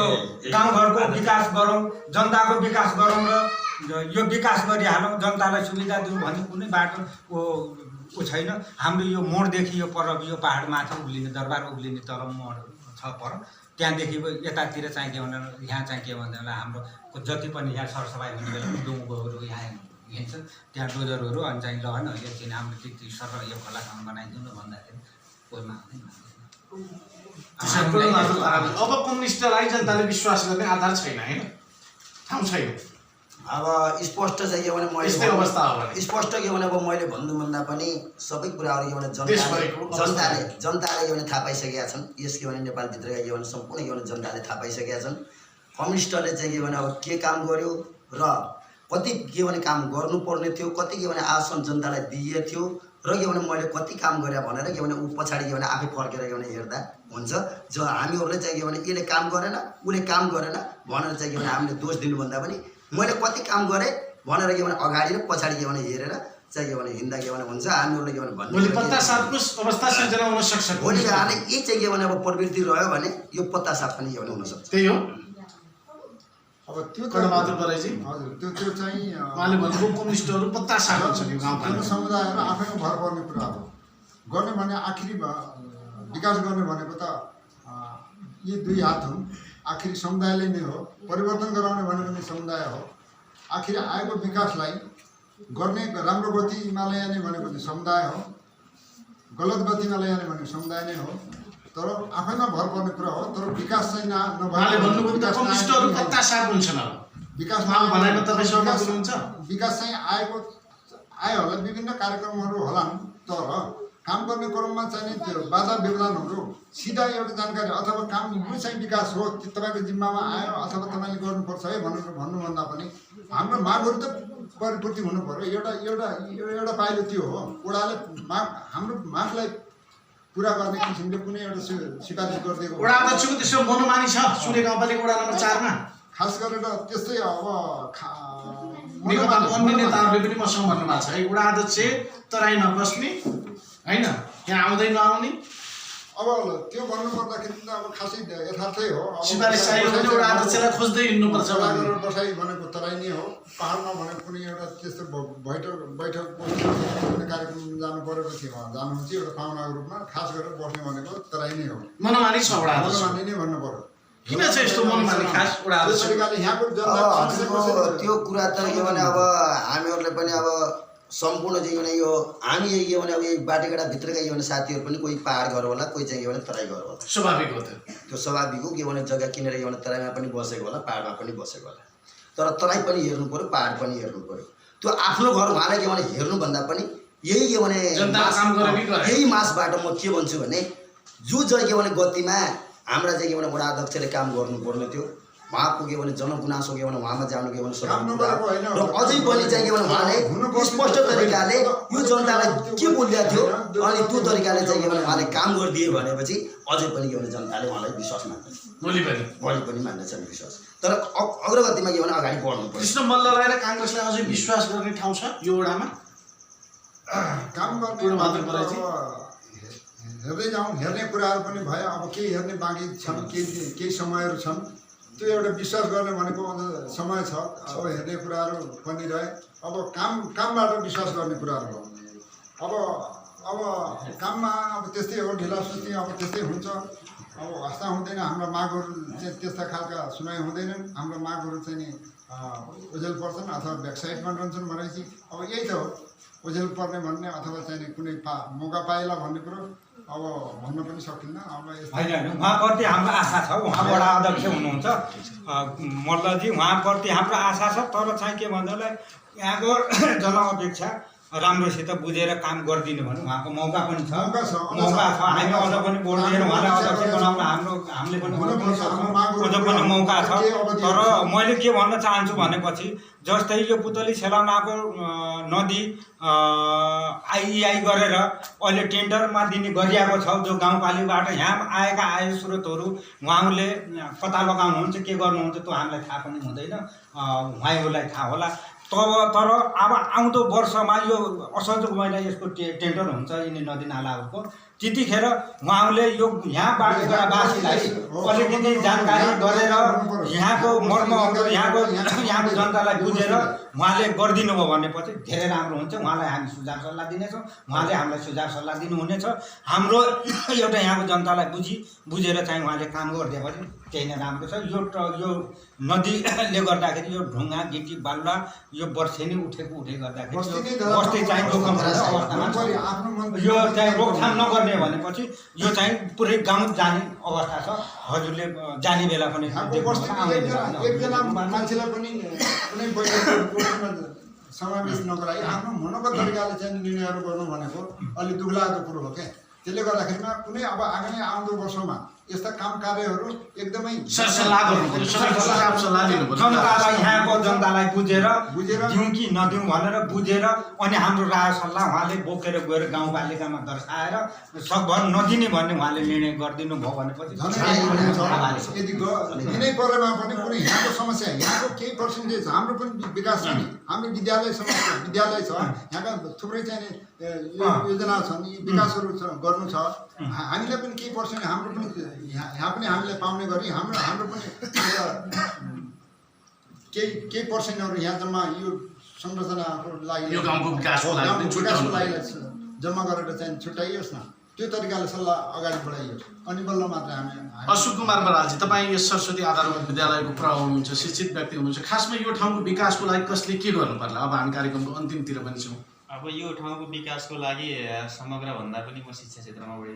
गाउँघरको विकास गरौँ, जनताको विकास गरौँ र यो विकास गरिहालौँ, जनतालाई सुविधा दिउँ भन्ने कुनै बाटो छैन। हाम्रो यो मोडदेखि यो पर यो पाहाड माथि उभिने दरबार उभिने तल मोड छ पर, त्यहाँदेखि यतातिर चाहिँ के भने यहाँ चाहिँ के भन्दा हाम्रो जति पनि यहाँ सरसफाइ हुने बेला डुङ्गोहरू यहाँ हिँड्छ, त्यहाँ डोजरहरू अनि चाहिँ लगन एकछिन हाम्रो त्यति सर यो खोलासम्म बनाइदिउँ न भन्दाखेरि कोही मान्दैन। अब कम्युनिस्टलाई जनताले विश्वास गर्ने आधार छैन, होइन, ठाउँ छैन। अब स्पष्ट चाहिँ के भने यस्तै अवस्था हो भने स्पष्ट के भने अब मैले भन्नुभन्दा पनि सबै कुराहरू के भने जनताले के भने थाहा पाइसकेका छन्। यस के भने नेपालभित्रका के भने सम्पूर्ण के भने जनताले थाहा पाइसकेका छन्। कम्युनिस्टले चाहिँ के भने अब के काम गर्यो र कति के भने काम गर्नुपर्ने थियो, कति के भने आसन जनतालाई दिए थियो र के भने मैले कति काम गरेँ भनेर के भने ऊ पछाडि के भने आफै फर्केर के भने हेर्दा हुन्छ। जो हामीहरूले चाहिँ के भने यसले काम गरेन, उसले काम गरेन भनेर चाहिँ के भने हामीले दोष दिनुभन्दा पनि मैले कति काम गरेँ भनेर के भने अगाडि र पछाडि के भने हेरेर चाहिँ के भने हिँड्दा के भने हुन्छ। हामीहरूले के भने भोलि पत्तासापको अवस्था सिर्जना हुन सक्छ। भोलि जाने यही चाहिँ के भने अब प्रवृत्ति रह्यो भने यो पत्तासाप पनि के भने हुनसक्छ। त्यही हो। अब त्यो कडबहादुर बराइजी हजुर त्यो चाहिँ उहाँले भनेको कम्युनिस्टहरू पत्तासाप हुन्छ यो गाउँपालिका समुदायहरू आफैमा भर पर्ने कुरा हो। गर्ने भने आखिरी विकास गर्ने भनेको त यी दुई हात हुन्। आखिरी समुदायले नै हो, परिवर्तन गराउने भनेको पनि समुदाय हो। आखिर आएको विकासलाई गर्ने राम्रो गतिमा ल्याउने भनेको चाहिँ समुदाय हो, गलत गतिमा ल्याउने भनेको समुदाय नै हो। तर आफैमा भर पर्ने कुरा हो। तर विकास चाहिँ विकास चाहिँ आयो होला, विभिन्न कार्यक्रमहरू होलान्। तर काम गर्ने क्रममा चाहिँ त्यो बाधा व्यवधानहरू सिधा एउटा जानकारी अथवा काम यो चाहिँ विकास हो तपाईँको जिम्मामा आयो अथवा तपाईँले गर्नुपर्छ है भनेर भन्नुभन्दा पनि हाम्रो मागहरू त परिपूर्ति हुनु पर्यो। एउटा पाइलो त्यो हो। वडाले हाम्रो मागलाई पुरा गर्ने किसिमले कुनै एउटा सिफारिस गरिदिएको वडा अध्यक्षको त्यसो मनोमानी छ सुने गाउँपालिका वडा नम्बर 4 मा। खास गरेर त्यस्तै अब नेकपाको अन्य नेताहरूले पनि मसँग भन्नुभएको छ है वडा अध्यक्ष तराईमा बस्ने हैन, यहाँ आउँदै नआउने। अब त्यो भन्नुपर्दाखेरि त अब खासै यथार्थै हो। सिफारिस चाहियो भने वडा अध्यक्षलाई खोज्दै हिँड्नुपर्छ। बसाइ भनेको तराई नै हो। पाहाडमा भनेको कुनै एउटा त्यस्तो बैठक कुनै कार्यक्रम जानु परेपछि जानुहुन्छ एउटा पाहुनाको रूपमा। खास गरेर बस्ने भनेको तराई नै हो। मनोमानी छ वडा अध्यक्ष, मनोमानी नै भन्नु पर्यो। किन चाहिँ यस्तो मनोमानी खास वडा अध्यक्ष? त्यो कुरा त के भने अब हामीहरूले पनि अब सम्पूर्ण चाहिँ भने यो हामी के भने अब यो बाटेगडा भित्रका के भने साथीहरू पनि कोही पाहाड घर होला, कोही चाहिँ के भने तराई घर होला। स्वाभाविक हो। त्यो स्वाभाविक हो। के भने जग्गा किनेर के भने तराईमा पनि बसेको होला, पाहाडमा पनि बसेको होला। तर तराई पनि हेर्नु पर्यो, पाहाड पनि हेर्नु पर्यो। त्यो आफ्नो घर उहाँलाई के भने हेर्नुभन्दा पनि यही के भने यही मासबाट म के भन्छु भने जो जय के भने गतिमा हाम्रा चाहिँ के भने वडा अध्यक्षले काम गर्नुपर्ने थियो उहाँको के भने जनगुनासो के भने उहाँमा जानु के भने काम नगरेको होइन। र अझै पनि चाहिँ के भने उहाँले स्पष्ट तरिकाले यो जनतालाई के बोलिदिएको थियो अनि त्यो तरिकाले चाहिँ के भने उहाँले काम गरिदिए भनेपछि अझै पनि के भने जनताले उहाँलाई विश्वास मान्दछ, भोलि पनि मान्दछन् विश्वास। तर अग्रगतिमा के भने अगाडि बढ्नुपर्छ। कृष्ण मल्ललाई र काङ्ग्रेसलाई अझै विश्वास गर्ने ठाउँ छ यो वडामा? काम गर्ने हेर्दै जाउँ, हेर्ने कुराहरू पनि भयो। अब केही हेर्ने बाँकी छन्, केही समयहरू छन्। त्यो एउटा विश्वास गर्ने भनेको समय छ। अब हेर्ने कुराहरू पनि रहे। अब कामबाट विश्वास गर्ने कुराहरू हो। अब काममा अब त्यस्तै हो, ढिलासुस्ती अब त्यस्तै हुन्छ। अब हस्ता हुँदैन। हाम्रा मागहरू चाहिँ त्यस्ता खालका सुनाइ हुँदैनन्। हाम्रो मागहरू चाहिँ नि ओझेल पर्छन् अथवा ब्याकसाइडमा रहन्छन् भनेपछि अब यही त हो, ओझेल पर्ने भन्ने अथवा चाहिँ कुनै मौका पाएला भन्ने कुरो अब भन्न पनि सकिन्न। अब होइन, उहाँप्रति हाम्रो आशा छ। उहाँ वडा अध्यक्ष हुनुहुन्छ मल्लजी, उहाँप्रति हाम्रो आशा छ। तर चाहिँ के भन्दालाई यहाँको जनअपेक्षा राम्रोसित बुझेर काम गरिदिनु भने उहाँको मौका पनि छ। मौका छ। हामी अझ पनि भोट दिएर उहाँलाई अध्यक्ष बनाउन हामीले पनि अझ पनि मौका छ। तर मैले के भन्न चाहन्छु भनेपछि जस्तै यो पुतली सेलाउनाको नदी आइइआई गरेर अहिले टेन्डरमा दिने गरिएको छ। जो गाउँपालिकाबाट यहाँ आएका आय स्रोतहरू उहाँले पत्ता लगाउनुहुन्छ, के गर्नुहुन्छ त्यो हामीलाई थाहा पनि हुँदैन, उहाँहरूलाई थाहा होला। तर अब आउँदो वर्षमा यो असोज महिना यसको टेन्डर हुन्छ यिनी नदी नालाहरूको, त्यतिखेर उहाँले यो यहाँ बाटोवासीलाई अलिकति जानकारी गरेर यहाँको मर्महरू यहाँको जनतालाई बुझेर उहाँले गरिदिनु भयो भनेपछि धेरै राम्रो हुन्छ। उहाँलाई हामी सुझाव सल्लाह दिनेछौँ, उहाँले हामीलाई सुझाव सल्लाह दिनुहुनेछ। हाम्रो एउटा यहाँको जनतालाई बुझेर चाहिँ उहाँले काम गरिदिएपछि त्यही नै राम्रो छ। यो नदीले गर्दाखेरि यो ढुङ्गा गिटी बालुवा यो वर्षेनी उठे गर्दाखेरि बस्ती चाहिँ जोखिम अवस्थामा छ। यो चाहिँ रोकथाम नगर्ने भनेपछि यो चाहिँ पुरै गाउँ जाने अवस्था छ। हजुरले जाने बेला पनि एकजना मान्छेलाई पनि कुनै समावेश नगराई आफ्नो मनको तरिकाले चाहिँ निर्णयहरू गर्नु भनेको अलि दुःखलाग्दो कुरो हो क्या। त्यसले गर्दाखेरिमा कुनै अब आगामी आउँदो वर्षमा यस्ता काम कार्यहरू एकदमै जनतालाई यहाँको जनतालाई बुझेर दिउँ कि नदिउँ भनेर बुझेर अनि हाम्रो राय सल्लाह उहाँले बोकेर गएर गाउँपालिकामा दर्शाएर सकभर नदिने भन्ने उहाँले निर्णय गरिदिनु भयो भनेपछि यदि दिनै परेमा पनि कुनै यहाँको समस्या, यहाँको केही पर्सेन्टेज हाम्रो पनि विकास छ नि। हामी विद्यालय छ, यहाँका थुप्रै चाहिँ योजना छन्, विकासहरू गर्नु छ। हामीलाई पनि केही पर्सेन्ट हाम्रो पनि यहाँ पनि हामीले पाउने गरी हाम्रो पनि केही पर्सेन्टहरू यहाँ जम्मा यो संरचनाको लागि गाउँको विकासको लागि जम्मा गरेर चाहिँ छुट्याइयोस् न। त्यो तरिकाले सल्लाह अगाडि बढाइयोस् अनि बल्ल मात्र हामी। अशोक कुमार बरालजी, तपाईँ यस सरस्वती आधारभूत विद्यालयको पुरा हुनुहुन्छ, शिक्षित व्यक्ति हुनुहुन्छ। खासमा यो ठाउँको विकासको लागि कसले के गर्नु पर्ला? अब हामी कार्यक्रमको अन्तिमतिर पनि छौँ। अब यो ठाउँको विकासको लागि समग्र भन्दा पनि म शिक्षा क्षेत्रमा बढी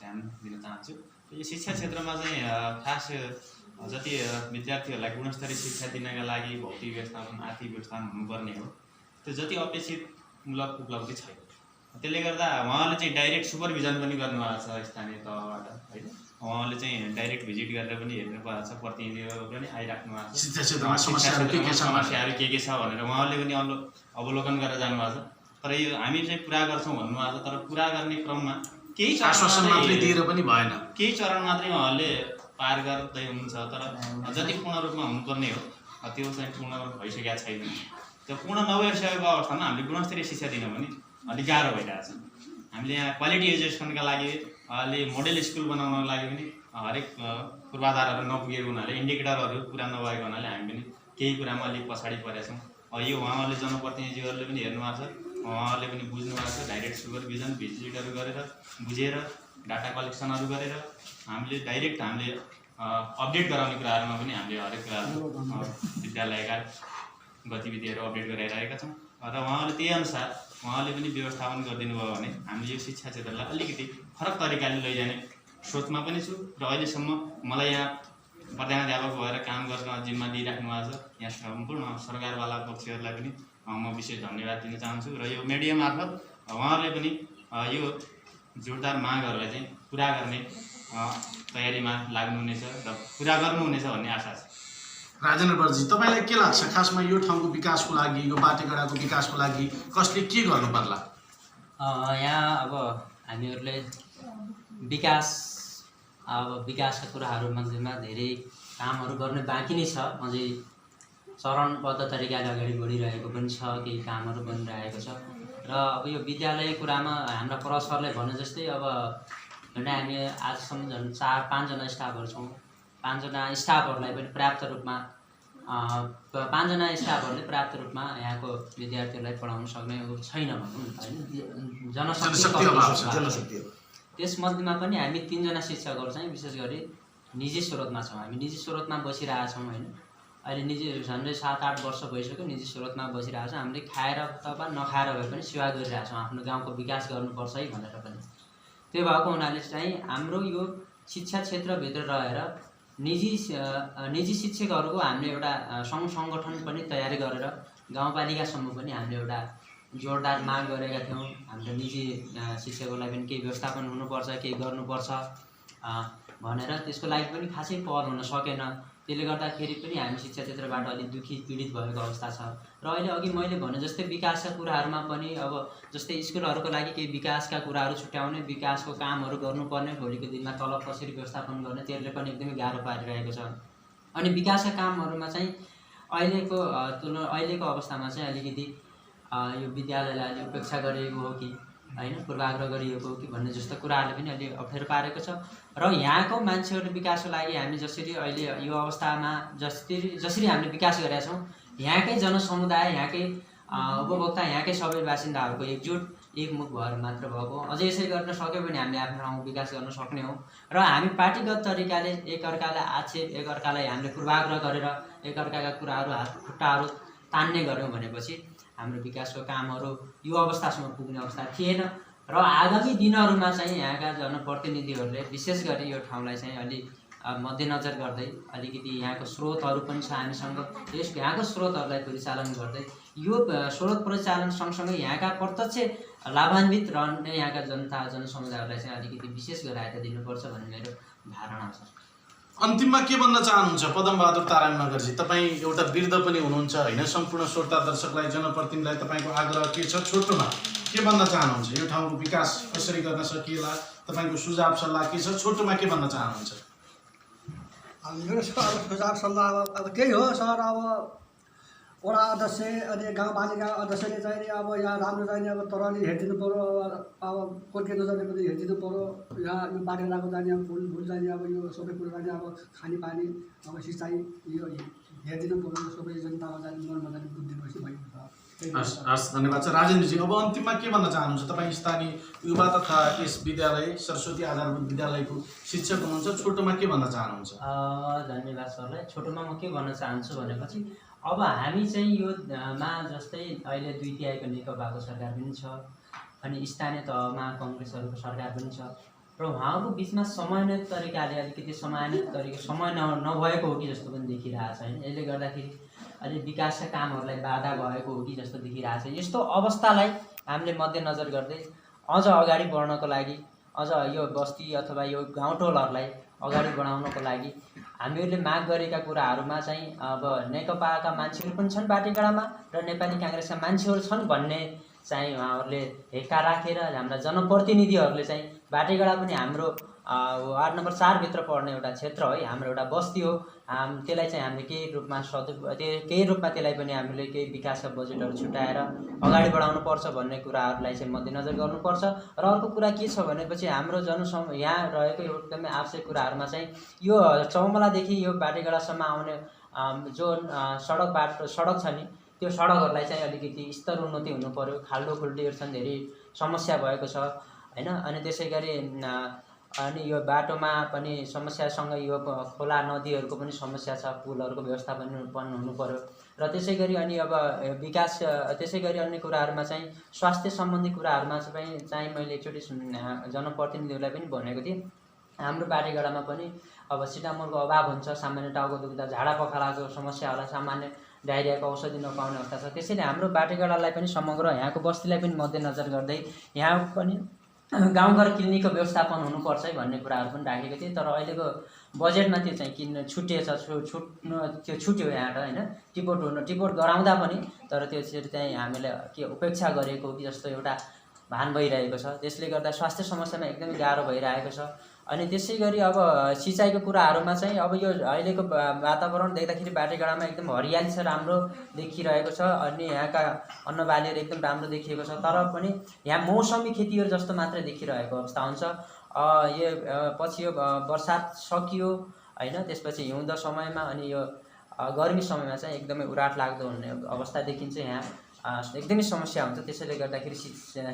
ध्यान दिन चाहन्छु। यो शिक्षा क्षेत्रमा चाहिँ खास जति विद्यार्थीहरूलाई गुणस्तरीय शिक्षा दिनका लागि भौतिक व्यवस्थापन, आर्थिक व्यवस्थापन हुनुपर्ने हो, त्यो जति अपेक्षितमूलक उपलब्धि छैन। त्यसले गर्दा उहाँले चाहिँ डाइरेक्ट सुपरभिजन पनि गर्नुभएको छ स्थानीय तहबाट, होइन? उहाँले चाहिँ डाइरेक्ट भिजिट गरेर पनि हेर्नु भएको छ, प्रतिनिधिहरू पनि आइराख्नु भएको छ। शिक्षा क्षेत्रमा समस्याहरू के छ भनेर उहाँले पनि अवलोकन गरेर जानुभएको छ। तर यो हामी चाहिँ पुरा गर्छौँ भन्नुभएको छ, तर पुरा गर्ने क्रममा केही आश्वासन मात्रै दिएर पनि भएन। केही चरण मात्रै उहाँहरूले पार गर्दै हुनुहुन्छ। तर जति पूर्ण रूपमा हुनुपर्ने हो त्यो चाहिँ पूर्ण भइसकेका छैन। त्यो पूर्ण नभइसकेको अवस्थामा हामीले गुणस्तरीय शिक्षा दिन पनि अलिक गाह्रो भइरहेको छ। हामीले यहाँ क्वालिटी एजुकेसनका लागि अहिले मोडल स्कुल बनाउनको लागि पनि हरेक पूर्वाधारहरू नपुगेको हुनाले, इन्डिकेटरहरू पुरा नभएको हुनाले हामी पनि केही कुरामा अलिक पछाडि परेका छौँ। यो उहाँहरूले जनप्रतिनिधिहरूले पनि हेर्नु भएको छ, उहाँहरूले पनि बुझ्नु भएको छ। डाइरेक्ट सुपरभिजन भिजिटहरू गरेर बुझेर डाटा कलेक्सनहरू गरेर हामीले अपडेट गराउने कुराहरूमा पनि हामीले हरेक कुराहरू विद्यालयका गतिविधिहरू अपडेट गराइरहेका छौँ। र उहाँले त्यही अनुसार उहाँले पनि व्यवस्थापन गरिदिनु भयो भने हामीले यो शिक्षा क्षेत्रलाई अलिकति फरक तरिकाले लैजाने सोचमा पनि छु। र अहिलेसम्म मलाई यहाँ प्रधानाध्यापक भएर काम गर्न जिम्मा दिइराख्नु भएको छ यहाँ सम्पूर्ण सरकारवाला पक्षहरूलाई पनि म विशेष धन्यवाद दिन चाहन्छु। र यो मिडिया मार्फत उहाँहरूले पनि यो जोरदार मागहरूलाई चाहिँ पुरा गर्ने तयारीमा लाग्नुहुनेछ र पुरा गर्नुहुनेछ भन्ने आशा छ। राजेन्द्र बर्जी, तपाईँलाई के लाग्छ खासमा यो ठाउँको विकासको लागि, यो बाटेगडाको विकासको लागि कसले के गर्नु पर्ला? यहाँ अब हामीहरूले विकासका कुराहरू मध्येमा धेरै कामहरू गर्ने बाँकी नै छ, अझै चरणबद्ध तरिकाले अगाडि बढिरहेको पनि छ, केही कामहरू बनिरहेको छ। र अब यो विद्यालय कुरामा हाम्रा प्रसरले भने जस्तै अब हामी आजसम्म झन् 4-5 जना स्टाफहरू छौँ। 5 जना स्टाफहरूलाई पनि पर्याप्त रूपमा 5 जना स्टाफहरूले पर्याप्त रूपमा यहाँको विद्यार्थीहरूलाई पढाउन सक्ने छैन भनौँ होइन, जनशक्ति। त्यसमध्येमा पनि हामी 3 जना शिक्षकहरू चाहिँ विशेष गरी निजी स्रोतमा छौँ। हामी निजी स्रोतमा बसिरहेछौँ होइन, अहिले निजी झन्डै 7-8 वर्ष भइसक्यो निजी स्रोतमा बसिरहेछौँ। हामीले खाएर अथवा नखाएर भए पनि सेवा गरिरहेछौँ, आफ्नो गाउँको विकास गर्नुपर्छ है भनेर पनि। त्यो भएको हुनाले चाहिँ हाम्रो यो शिक्षा क्षेत्रभित्र रहेर निजी शिक्षकहरूको हामीले एउटा सङ्घ सङ्गठन पनि तयारी गरेर गाउँपालिकासम्म पनि हामीले एउटा जोरदार माग गरेका थियौँ। हाम्रो निजी शिक्षकहरूलाई पनि केही व्यवस्थापन हुनुपर्छ, केही गर्नुपर्छ भनेर। त्यसको लागि पनि खासै पहल हुन सकेन। त्यसले गर्दाखेरि पनि हामी शिक्षा क्षेत्रबाट अलिक दुखी पीडित भएको अवस्था छ। र अहिले अघि मैले भने जस्तै विकासका कुराहरूमा पनि अब जस्तै स्कुलहरूको लागि केही विकासका कुराहरू छुट्याउने, विकासको कामहरू गर्नुपर्ने, भोलिको दिनमा तलब कसरी व्यवस्थापन गर्ने, त्यसले पनि एकदमै गाह्रो पारिरहेको छ। अनि विकासका कामहरूमा चाहिँ अहिलेको अवस्थामा चाहिँ अलिकति यो विद्यालयलाई अलि उपेक्षा गरिएको हो कि होइन, पूर्वाग्रह गरिएको हो कि भन्ने जस्तो कुराहरूले पनि अलि अप्ठ्यारो पारेको छ। र यहाँको मान्छेहरूले विकासको लागि हामी जसरी अहिले यो अवस्थामा जसरी हामीले विकास गरेका छौँ, यहाँकै जनसमुदाय, यहाँकै उपभोक्ता, यहाँकै सबै बासिन्दाहरूको एकजुट एकमुख भएर मात्र भएको। अझै यसै गर्न सक्यो भने हामीले आफ्नो ठाउँको विकास गर्न सक्ने हो। र हामी पार्टीगत तरिकाले एकअर्कालाई आक्षेप, एकअर्कालाई हामीले पूर्वाग्रह गरेर एकअर्काका कुराहरू हात खुट्टाहरू तान्ने गऱ्यौँ भनेपछि हाम्रो विकासको कामहरू यो अवस्थासम्म पुग्ने अवस्था थिएन। र आगामी दिनहरूमा चाहिँ यहाँका जनप्रतिनिधिहरूले विशेष गरी यो ठाउँलाई चाहिँ अलि मध्यनजर गर्दै अलिकति यहाँको स्रोतहरू पनि छ हामीसँग, यहाँको स्रोतहरूलाई परिचालन गर्दै यो स्रोत परिचालन सँगसँगै यहाँका प्रत्यक्ष लाभान्वित रहने यहाँका जनता जनसमुदायहरूलाई चाहिँ अलिकति विशेष गरायता दिनुपर्छ भन्ने मेरो धारणा छ। अन्तिममा के भन्न चाहनुहुन्छ पदमबहादुर ताराङ नगरजी? तपाईँ एउटा वृद्ध पनि हुनुहुन्छ होइन, सम्पूर्ण श्रोता दर्शकलाई, जनप्रतिनिधिलाई तपाईँको आग्रह के छ? छोटोमा के भन्न चाहनुहुन्छ? यो ठाउँको विकास कसरी गर्न सकिएला? तपाईँको सुझाव सल्लाह के छ? छोटोमा के भन्न चाहनुहुन्छ? मेरो सुझाव सल्लाह अब त्यही हो सर। अब वडा अध्यक्ष अनि गाउँपालिका अध्यक्षले चाहिँ अब यहाँ राम्रो चाहिँ अब तरली हेरिदिनु पऱ्यो, अब कोर्के नजरले पनि हेरिदिनु पऱ्यो। यहाँ यो बाटोको जाने अब फुल जाने अब यो सबै कुरो जाने अब खानेपानी अब सिँचाइ यो हेरिदिनु पऱ्यो। सबै जनतामा जाने मनमा जाने बुद्धि भएपछि भएको छ। हस्, धन्यवाद छ। राजेन्द्रजी, अब अन्तिममा के भन्न चाहनुहुन्छ? तपाईँ स्थानीय युवा तथा यस विद्यालय सरस्वती आधारभूत विद्यालयको शिक्षक हुनुहुन्छ, छोटोमा के भन्न चाहनुहुन्छ? धन्यवाद सरलाई। छोटोमा म के भन्न चाहन्छु भनेपछि अब हामी चाहिँ यो मा जस्तै अहिले 2/3 नेकपाको सरकार पनि छ अनि स्थानीय तहमा कङ्ग्रेसहरूको सरकार पनि छ र उहाँको बिचमा समन्वय तरिकाले अलिकति समय नभएको हो कि जस्तो पनि देखिरहेको छ होइन। यसले गर्दाखेरि अलि विकासका कामहरूलाई बाधा भएको हो कि जस्तो देखिरहेको छ। यस्तो अवस्थालाई हामीले मध्यनजर गर्दै अझ अगाडि बढ्नको लागि, अझ यो बस्ती अथवा यो गाउँटोलहरूलाई अगाडि बढाउनको लागि हामीहरूले माग गरेका कुराहरूमा चाहिँ अब नेकपाका मान्छेहरू पनि छन् बाटेगडामा र नेपाली काङ्ग्रेसका मान्छेहरू छन् भन्ने चाहिँ उहाँहरूले हेक्का राखेर हाम्रा जनप्रतिनिधिहरूले चाहिँ बाटेगडा पनि हाम्रो वार्ड नम्बर 4 भित्र पर्ने एउटा क्षेत्र हो, हाम्रो एउटा बस्ती हो। त्यसलाई चाहिँ हामीले केही रूपमा त्यसलाई पनि हामीले केही विकासका बजेटहरू छुट्याएर अगाडि बढाउनुपर्छ भन्ने कुराहरूलाई चाहिँ मध्यनजर गर्नुपर्छ। र अर्को कुरा के छ भनेपछि हाम्रो यहाँ रहेको एकदमै आवश्यक कुराहरूमा चाहिँ यो चौमलादेखि यो बाटेगडासम्म आउने जुन सडक छ नि, त्यो सडकहरूलाई चाहिँ अलिकति स्तर उन्नति हुनु पर्यो। खाल्डोखुल्डीहरू छन्, धेरै समस्या भएको छ होइन। अनि त्यसै गरी अनि यो बाटोमा पनि समस्यासँग यो खोला नदीहरूको पनि समस्या छ, पुलहरूको व्यवस्थापन हुनु पर्यो। र त्यसै गरी अनि अब विकास, त्यसै गरी अन्य कुराहरूमा चाहिँ स्वास्थ्य सम्बन्धी कुराहरूमा चाहिँ मैले एकचोटि जनप्रतिनिधिहरूलाई पनि भनेको थिएँ, हाम्रो बाटेगडामा पनि अब सिटामोलको अभाव हुन्छ, सामान्य टाउको दुख्दा, झाडा पखालाको समस्या होला, सामान्य डायरियाको औषधि नपाउने अवस्था छ। त्यसैले हाम्रो बाटेगडालाई पनि समग्र यहाँको बस्तीलाई पनि मध्यनजर गर्दै यहाँ पनि गाउँघर क्लिनिकको व्यवस्थापन हुनुपर्छ है भन्ने कुराहरू पनि राखेको थिएँ। तर अहिलेको बजेटमा त्यो चाहिँ किन छुटिएछ त्यो छुट्यो यहाँबाट होइन टिपोट गराउँदा पनि तर त्यो चाहिँ हामीले के उपेक्षा गरेको कि जस्तो एउटा भान भइरहेको छ। त्यसले गर्दा स्वास्थ्य समस्यामा एकदमै गाह्रो भइरहेको छ। अनि त्यसै गरी अब सिँचाइको कुराहरूमा चाहिँ अब यो अहिलेको वातावरण देख्दाखेरि बाटोगाडामा एकदम हरियाली छ, राम्रो देखिरहेको छ। अनि यहाँका अन्नबालीहरू एकदम राम्रो देखिएको छ। तर पनि यहाँ मौसमी खेतीहरू जस्तो मात्रै देखिरहेको अवस्था हुन्छ। यो पछि यो बर्सात सकियो होइन, त्यसपछि हिउँद समयमा अनि यो गर्मी समयमा चाहिँ एकदमै उराट लाग्दो हुने अवस्था देखिन्छ। यहाँ एकदमै समस्या हुन्छ। त्यसैले गर्दाखेरि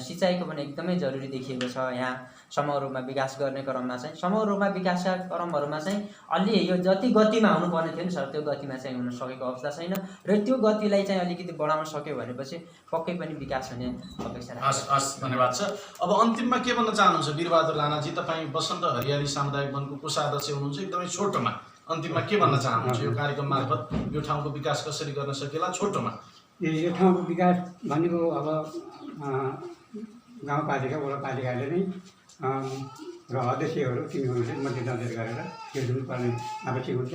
सिँचाइको पनि एकदमै जरुरी देखिएको छ। यहाँ समूह रूपमा विकास गर्ने क्रममा चाहिँ समूह रूपमा विकासका क्रमहरूमा चाहिँ अलि यो जति गतिमा हुनुपर्ने थियो नि सर, त्यो गतिमा चाहिँ हुन सकेको अवस्था छैन र त्यो गतिलाई चाहिँ अलिकति बढाउन सक्यो भनेपछि पक्कै पनि विकास हुने अपेक्षा राख्छ। हस्, धन्यवाद छ। अब अन्तिममा के भन्न चाहनुहुन्छ वीरबहादुर राणाजी? तपाईँ बसन्त हरियाली सामुदायिक वनको कोषाध्यक्ष हुनुहुन्छ। एकदमै छोटोमा अन्तिममा के भन्न चाहनुहुन्छ? यो कार्यक्रम मार्फत यो ठाउँको विकास कसरी गर्न सकिएला? छोटोमा यो ठाउँको विकास भनेको अब गाउँपालिका वडापालिकाले नै र अध्यक्षहरू तिनीहरूले मध्यनजर गरेर त्यो दिनुपर्ने आवश्यक हुन्छ।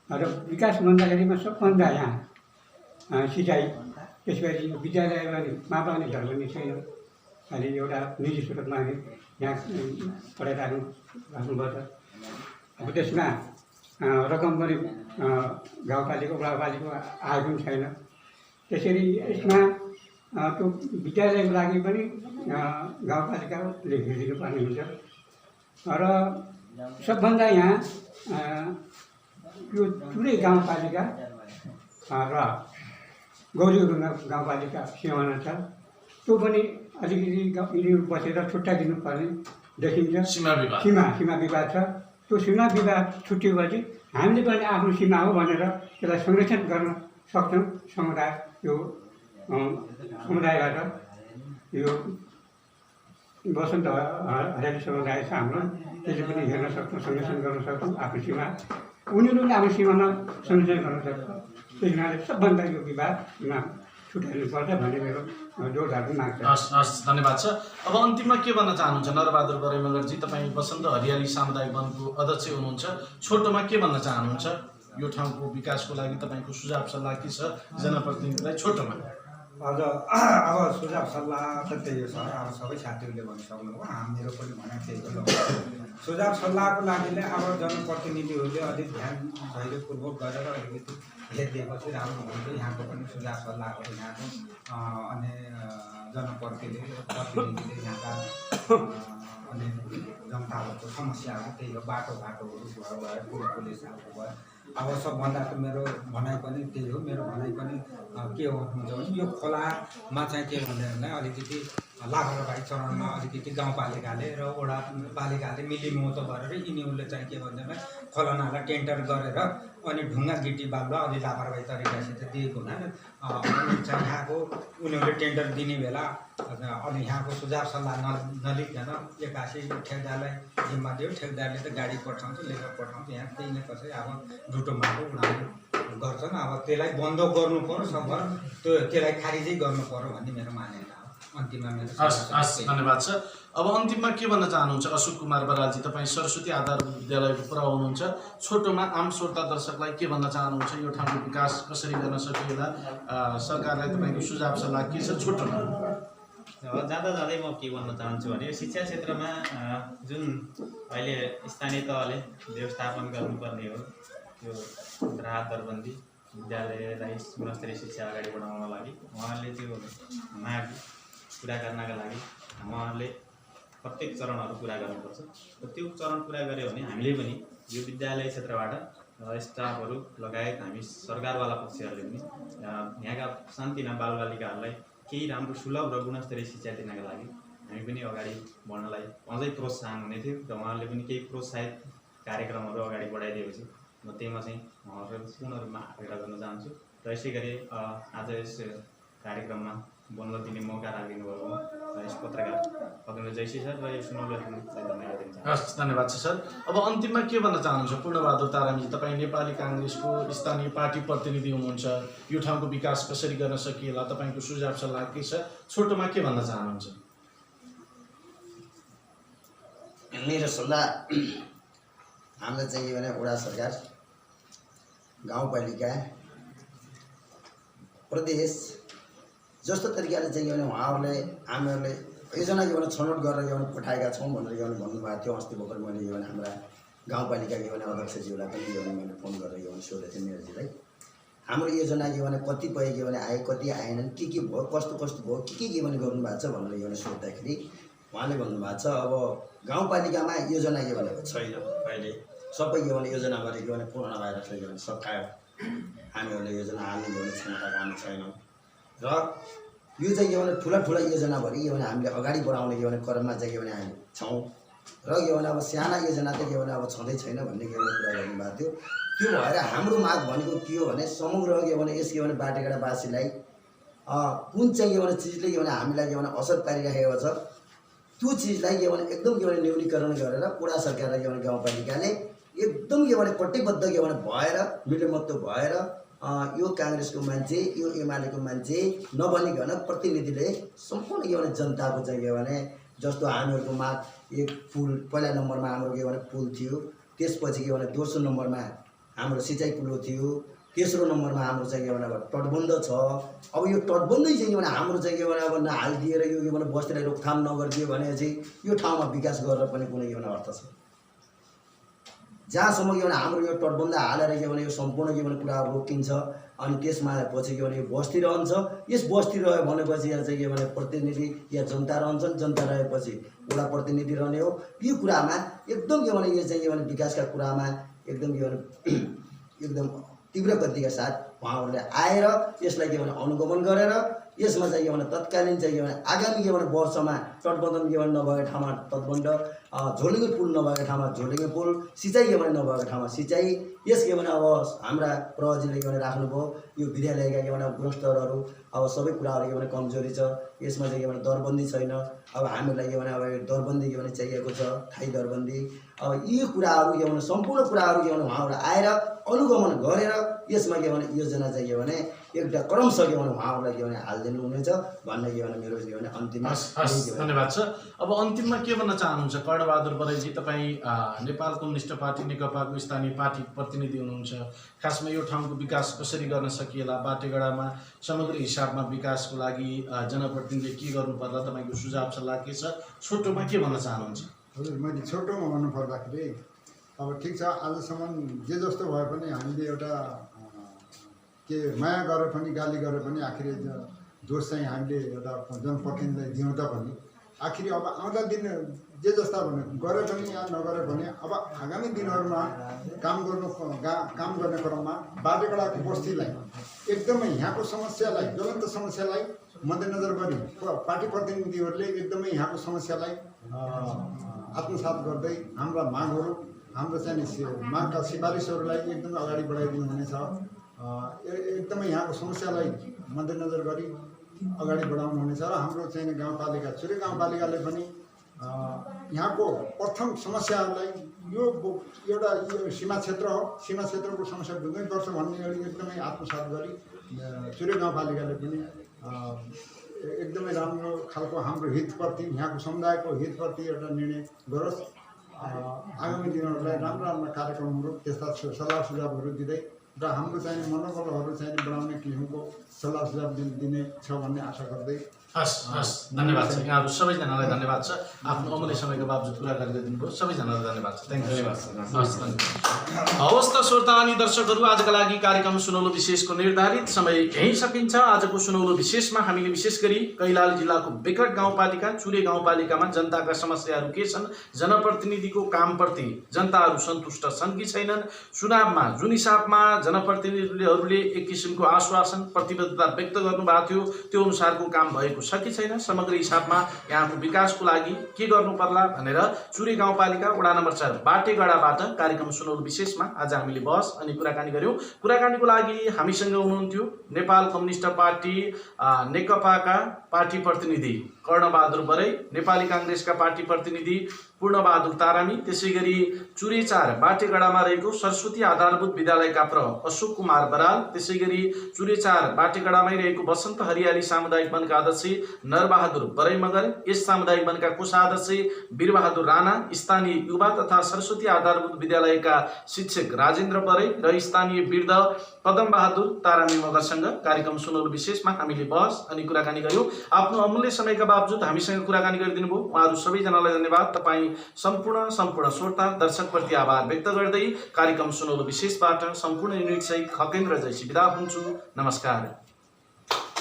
र विकास भन्दाखेरिमा सबभन्दा यहाँ सिँचाइ, त्यसपछि विद्यालयमा पनि घर पनि छैन। अहिले एउटा निजी स्रोतमा यहाँ पढाइराख्नुपर्छ। अब त्यसमा रकम पनि गाउँपालिका वडापालिका आएको पनि छैन। त्यसरी यसमा त्यो विद्यालयको लागि पनि गाउँपालिकाले हेरिदिनुपर्ने हुन्छ। र सबभन्दा यहाँ यो पुरै गाउँपालिका र गौरीढुङ्गा गाउँपालिका सिमाना छ, त्यो पनि अलिकति यिनीहरू बसेर छुट्याइदिनुपर्ने देखिन्छ। सीमा विवाद छ। त्यो सीमा विवाद छुट्टिएपछि हामीले पनि आफ्नो सीमा हो भनेर त्यसलाई संरक्षण गर्न सक्छौँ। समुदाय यो समुदायबाट यो बसन्त हरियाली समुदाय छ हाम्रो, त्यसले पनि हेर्न सक्छौँ, संरक्षण गर्न सक्छौँ आफ्नो सीमा। उनीहरूले आफ्नो सीमामा संरक्षण गर्न सक्छ। त्यस कारणले सबभन्दा यो विवादमा छुट्याउनुपर्छ भन्ने मेरो जोडदार माग छ। हस्, धन्यवाद छ। अब अन्तिममा के भन्न चाहनुहुन्छ नरबहादुर बराइमगरजी? तपाईँ बसन्त हरियाली सामुदायिक वनको अध्यक्ष हुनुहुन्छ। छोटोमा के भन्न चाहनुहुन्छ? यो ठाउँको विकासको लागि तपाईँको सुझाव सल्लाह के छ जनप्रतिनिधिलाई? छोटोमा अब सुझाव सल्लाह त त्यही हो सर। अब सबै साथीहरूले भनिसक्नुभयो, मेरो पनि भनाइ त्यही हो। सुझाव सल्लाहको लागि नै अब जनप्रतिनिधिहरूले अलिक ध्यान धैर्यपूर्वक गरेर अलिकति हेरिदिएपछि राम्रो हुन्थ्यो। यहाँको पनि सुझाव सल्लाहहरू यहाँको अनि जनप्रतिनिधिले यहाँका अनि जनताहरूको समस्याहरू त्यही हो। बाटोघाटोहरू भयो, पुलिसहरू भयो। अब सबभन्दा त मेरो भनाइ पनि त्यही हो। मेरो भनाइ पनि के हो हुन्छ भने यो खोलामा चाहिँ के भन्दा अलिकति लापरवाही चरणमा अलिकति गाउँपालिकाले र वडापालिकाले मिलिमोतो गरेर यिनीहरूले चाहिँ के भन्दैन खोलानाला टेन्डर गरेर अनि ढुङ्गा गिटी बालुवा अलि लापरवाही तरिकासित दिएको हुनाले अनि चाहिँ यहाँको उनीहरूले टेन्डर दिने बेला अनि यहाँको सुझाव सल्लाह नलिकन एक्कासी ठेकदारलाई जिम्मा दियो। ठेकदारले त गाडी पठाउँछ, लेबर पठाउँछ, यहाँ त्यही नै कसै अब झुटो माटो उनीहरूले गर्छन्। अब त्यसलाई बन्द गर्नु पर्यो, सबै त्यसलाई खारिजै गर्नु पर्यो भन्ने मेरो मान्यता हो। अन्तिममा मेरो धन्यवाद छ। अब अन्तिममा के भन्न चाहनुहुन्छ अशोक कुमार बरालजी? तपाईँ सरस्वती आधार विद्यालयको पुरा हुनुहुन्छ। छोटोमा आम श्रोता दर्शकलाई के भन्न चाहनुहुन्छ? यो ठाउँको विकास कसरी गर्न सकिएला? सरकारलाई तपाईँको सुझाव सल्लाह के छ? छोटोमा जाँदा जाँदै म के भन्न चाहन्छु भने शिक्षा क्षेत्रमा जुन अहिले स्थानीय तहले व्यवस्थापन गर्नुपर्ने हो त्यो राहत दरबन्दी विद्यालयलाई गुणस्तरीय शिक्षा अगाडि बढाउनको लागि उहाँहरूले त्यो माग पुरा गर्नका लागि उहाँहरूले प्रत्येक चरणहरू पुरा गर्नुपर्छ। र त्यो चरण पुरा गऱ्यो भने हामीले पनि यो विद्यालय क्षेत्रबाट स्टाफहरू लगायत हामी सरकारवाला पक्षहरूले पनि यहाँका सानतिना बालबालिकाहरूलाई केही राम्रो सुलभ र गुणस्तरीय शिक्षा दिनका लागि हामी पनि अगाडि बढ्नलाई अझै प्रोत्साहन हुने थियो। र उहाँहरूले पनि केही प्रोत्साहित कार्यक्रमहरू अगाडि बढाइदिएपछि म त्यहीमा चाहिँ उहाँहरू पूर्ण रूपमा आग्रह गर्न चाहन्छु। र यसै गरी आज यस कार्यक्रममा बोल्न दिने मौका राखिदिनु भएको यस पत्रकार पदमेन्द्र जैसी सर र यो सुनौलोलाई धन्यवाद दिन चाहन्छु। हस्, धन्यवाद छ सर। अब अन्तिममा के भन्न चाहनुहुन्छ पूर्णबहादुर ताराङजी? तपाईँ नेपाली काङ्ग्रेसको स्थानीय पार्टी प्रतिनिधि हुनुहुन्छ। यो ठाउँको विकास कसरी गर्न सकिएला? तपाईँको सुझाव सल्लाह के छ? छोटोमा के भन्न चाहनुहुन्छ? मेरो सल्लाह हामीलाई चाहिँ के भने वडा सरकार, गाउँपालिका, प्रदेश जस्तो तरिकाले चाहिँ के भने उहाँहरूले हामीहरूले योजना के भने छनौट गरेर के भने पठाएका छौँ भनेर के भने भन्नुभएको थियो। अस्ति भर्खर मैले के भने हाम्रा गाउँपालिका के भने अध्यक्षज्यूलाई पनि के भने मैले फोन गरेर के भने सोधेको थिएँ मेयरजीलाई। हाम्रो योजना के भने कतिपय के भने आए, कति आएनन्, के भयो, कस्तो भयो, के भने गर्नुभएको छ भनेर के भने सोद्धाखेरि उहाँले भन्नुभएको छ अब गाउँपालिकामा योजना के भनेको छैन, अहिले सबै के भने योजना गरेको भने कोरोना भाइरसले के भने सकायो, हामीहरूले योजना हाल्ने के भने क्षमताको हामी छैनौँ र यो चाहिँ के भने ठुला योजनाभरि के भने हामीले अगाडि बढाउने के भने क्रममा चाहिँ के भने हामी छौँ र के भने अब साना योजना त के भने अब छँदै छैन भन्ने के भने कुरा गर्नुभएको थियो। त्यो भएर हाम्रो माग भनेको के हो भने समग्र के भने यस के भने बाटेगाडावासीलाई कुन चाहिँ के भने चिजले के भने हामीलाई के भने असर पारिरहेको छ त्यो चिजलाई के भने एकदम के भने न्यूनीकरण गरेर वडा सरकार र के भने गाउँपालिकाले एकदम के भने कटिबद्ध के भने भएर मिलेमत्तो भएर यो काङ्ग्रेसको मान्छे, यो एमालेको मान्छे नबनिकन प्रतिनिधिले सम्पूर्ण के भने जनताको चाहिँ के भने जस्तो हामीहरूको माग एक पुल पहिला नम्बरमा हाम्रो के भने पुल थियो, त्यसपछि के भने दोस्रो नम्बरमा हाम्रो सिँचाइ पुल थियो, तेस्रो नम्बरमा हाम्रो चाहिँ के भने अब तटबन्ध छ। अब यो तटबन्धै चाहिँ के भने हाम्रो चाहिँ के भने अब नहालिदिएर यो के भने बस्तीलाई रोकथाम नगरिदियो भने चाहिँ यो ठाउँमा विकास गरेर पनि कुनै के भने अर्थ छ। जहाँसम्म के भने हाम्रो यो तटबन्ध हालेर के भने यो सम्पूर्ण के भने कुराहरू रोकिन्छ अनि त्यसमा पछि के भने यो बस्ती रहन्छ। यस बस्ती रह्यो भनेपछि यहाँ चाहिँ के भने प्रतिनिधि या जनता रहन्छन्, जनता रहेपछि वडा प्रतिनिधि रहने हो। यो कुरामा एकदम के भने यो चाहिँ के भने विकासका कुरामा एकदम के भने एकदम तीव्र गतिका साथ उहाँहरूले आएर यसलाई के भने अनुगमन गरेर यसमा चाहिँ के भने तत्कालीन चाहिँ के भने आगामी के भने वर्षमा तटबन्धन के भने नभएको ठाउँमा तटबन्ध, झोलुङ्गे पुल नभएको ठाउँमा झोलुङ्गे पुल, सिँचाइ के भने नभएको ठाउँमा सिँचाइ। यस के भने अब हाम्रा प्रहरीले के भने राख्नुभयो यो विद्यालयका के भने गुणस्तरहरू अब सबै कुराहरू के भने कमजोरी छ। यसमा चाहिँ के भने दरबन्दी छैन। अब हामीलाई के भने अब दरबन्दी के भने चाहिएको छ, ठाई दरबन्दी। अब यी कुराहरू के भने सम्पूर्ण कुराहरू के भने उहाँहरू आएर अनुगमन गरेर यसमा के भने योजना चाहिँ के भने एउटा क्रमशः के भने उहाँहरूलाई के भने हालिदिनु हुनेछ भन्ने के भने मेरो के भने अन्तिममा धन्यवाद छ। अब अन्तिममा के भन्न चाहनुहुन्छ कर्णबहादुर बराइजी, तपाईँ नेपाल कम्युनिस्ट पार्टी नेकपाको स्थानीय पार्टी प्रतिनिधि हुनुहुन्छ। खासमा यो ठाउँको विकास कसरी गर्न सकिएला, बाटेगाडामा समग्र हिसाबमा विकासको लागि जनप्रतिनिधिले के गर्नु पर्ला, तपाईँको सुझाव सल्लाह के छ, छोटोमा के भन्न चाहनुहुन्छ? हजुर, मैले छोटोमा भन्नुपर्दाखेरि अब ठिक छ, आजसम्म जे जस्तो भए पनि हामीले एउटा के माया गरे पनि गाली गरे पनि आखिर दोष चाहिँ हामीले एउटा जनप्रतिनिधिलाई दिउँदा पनि आखिर अब आउँदा दिन जे जस्ता भने गरे पनि या नगरे पनि अब आगामी दिनहरूमा काम गर्ने क्रममा बाटेगाडाको बस्तीलाई एकदमै यहाँको समस्यालाई, ज्वलन्त समस्यालाई मध्यनजर गरी पार्टी प्रतिनिधिहरूले एकदमै यहाँको समस्यालाई आत्मसात गर्दै हाम्रा मागहरू, हाम्रो चाहिँ मागका सिफारिसहरूलाई एकदमै अगाडि बढाइदिनु हुनेछ। एकदमै यहाँको समस्यालाई मध्यनजर गरी अगाडि बढाउनु हुनेछ र हाम्रो चाहिँ गाउँपालिका चुरे गाउँपालिकाले पनि यहाँको प्रथम समस्याहरूलाई यो एउटा यो सीमा क्षेत्र हो, सीमा क्षेत्रको समस्या बुझ्नैपर्छ भन्ने एकदमै आत्मसात गरी चुरे गाउँपालिकाले पनि एकदमै राम्रो खालको हाम्रो हितप्रति, यहाँको समुदायको हितप्रति एउटा निर्णय गरोस्। आगामी दिनहरूलाई राम्रा कार्यक्रमहरू त्यस्ता सल्लाह सुझावहरू दिँदै र हाम्रो चाहिँ मनोबलहरू चाहिँ बढाउने किसिमको सल्लाह सुझाव दिने छ भन्ने आशा गर्दै हस् धन्यवाद छ। यहाँहरू सबैजनालाई धन्यवाद छ, आफ्नो अमूल्य समयको बावजुद कुरा गरिदिनुभयो। सबैजनालाई धन्यवाद छ। Thank you. हवस् त श्रोता अनि दर्शकहरू, आजका लागि कार्यक्रम सुनौलो विशेषको निर्धारित समय यहीँ सकिन्छ। आजको सुनौलो विशेषमा हामीले विशेष गरी कैलाली जिल्लाको विकट गाउँपालिका चुरे गाउँपालिकामा जनताका समस्याहरू के छन्, जनप्रतिनिधिको कामप्रति जनताहरू सन्तुष्ट छन् कि छैनन्, चुनावमा जुन हिसाबमा जनप्रतिनिधिहरूले एक किसिमको आश्वासन प्रतिबद्धता व्यक्त गर्नुभएको थियो त्यो अनुसारको काम भएको छ कि छैन, समग्र हिसाबमा यहाँको विकासको लागि के गर्नु पर्ला भनेर चुरे गाउँपालिका वडा नम्बर 4 बाटेगाडाबाट कार्यक्रम सुनौलो विशेषमा आज हामीले बहस अनि कुराकानी गर्यौँ। कुराकानीको लागि हामीसँग हुनुहुन्थ्यो नेपाल कम्युनिस्ट पार्टी नेकपाका पार्टी प्रतिनिधि कर्णबहादुर बराई, नेपाली काङ्ग्रेसका पार्टी प्रतिनिधि पूर्णबहादुर तारामी, त्यसै गरी चुरे 4 बाटेगडामा रहेको सरस्वती आधारभूत विद्यालयका अशोक कुमार बराल, त्यसै गरी चुरे 4 बाटेगडामै रहेको वसन्त हरियाली सामुदायिक वनका अध्यक्ष नरबहादुर बराई मगर, यस सामुदायिक वनका कोषाध्यक्ष वीरबहादुर राणा, स्थानीय युवा तथा सरस्वती आधारभूत विद्यालयका शिक्षक राजेन्द्र बराई र स्थानीय वृद्ध पदम बहादुर तारामी मगरसँग कार्यक्रम सुनौलो विशेषमा हामीले बहस अनि कुराकानी गर्यौं। आफ्नो अमूल्य समयका बावजुद हामीसँग कुराकानी गरिदिनु भयो, उहाँहरू सबैजनालाई धन्यवाद। तपाईँ सम्पूर्ण श्रोता दर्शकप्रति आभार व्यक्त गर्दै कार्यक्रम सुनौलो विशेषबाट सम्पूर्ण युनिट सहित खगेन्द्र जैसी बिदा हुन्छु। नमस्कार।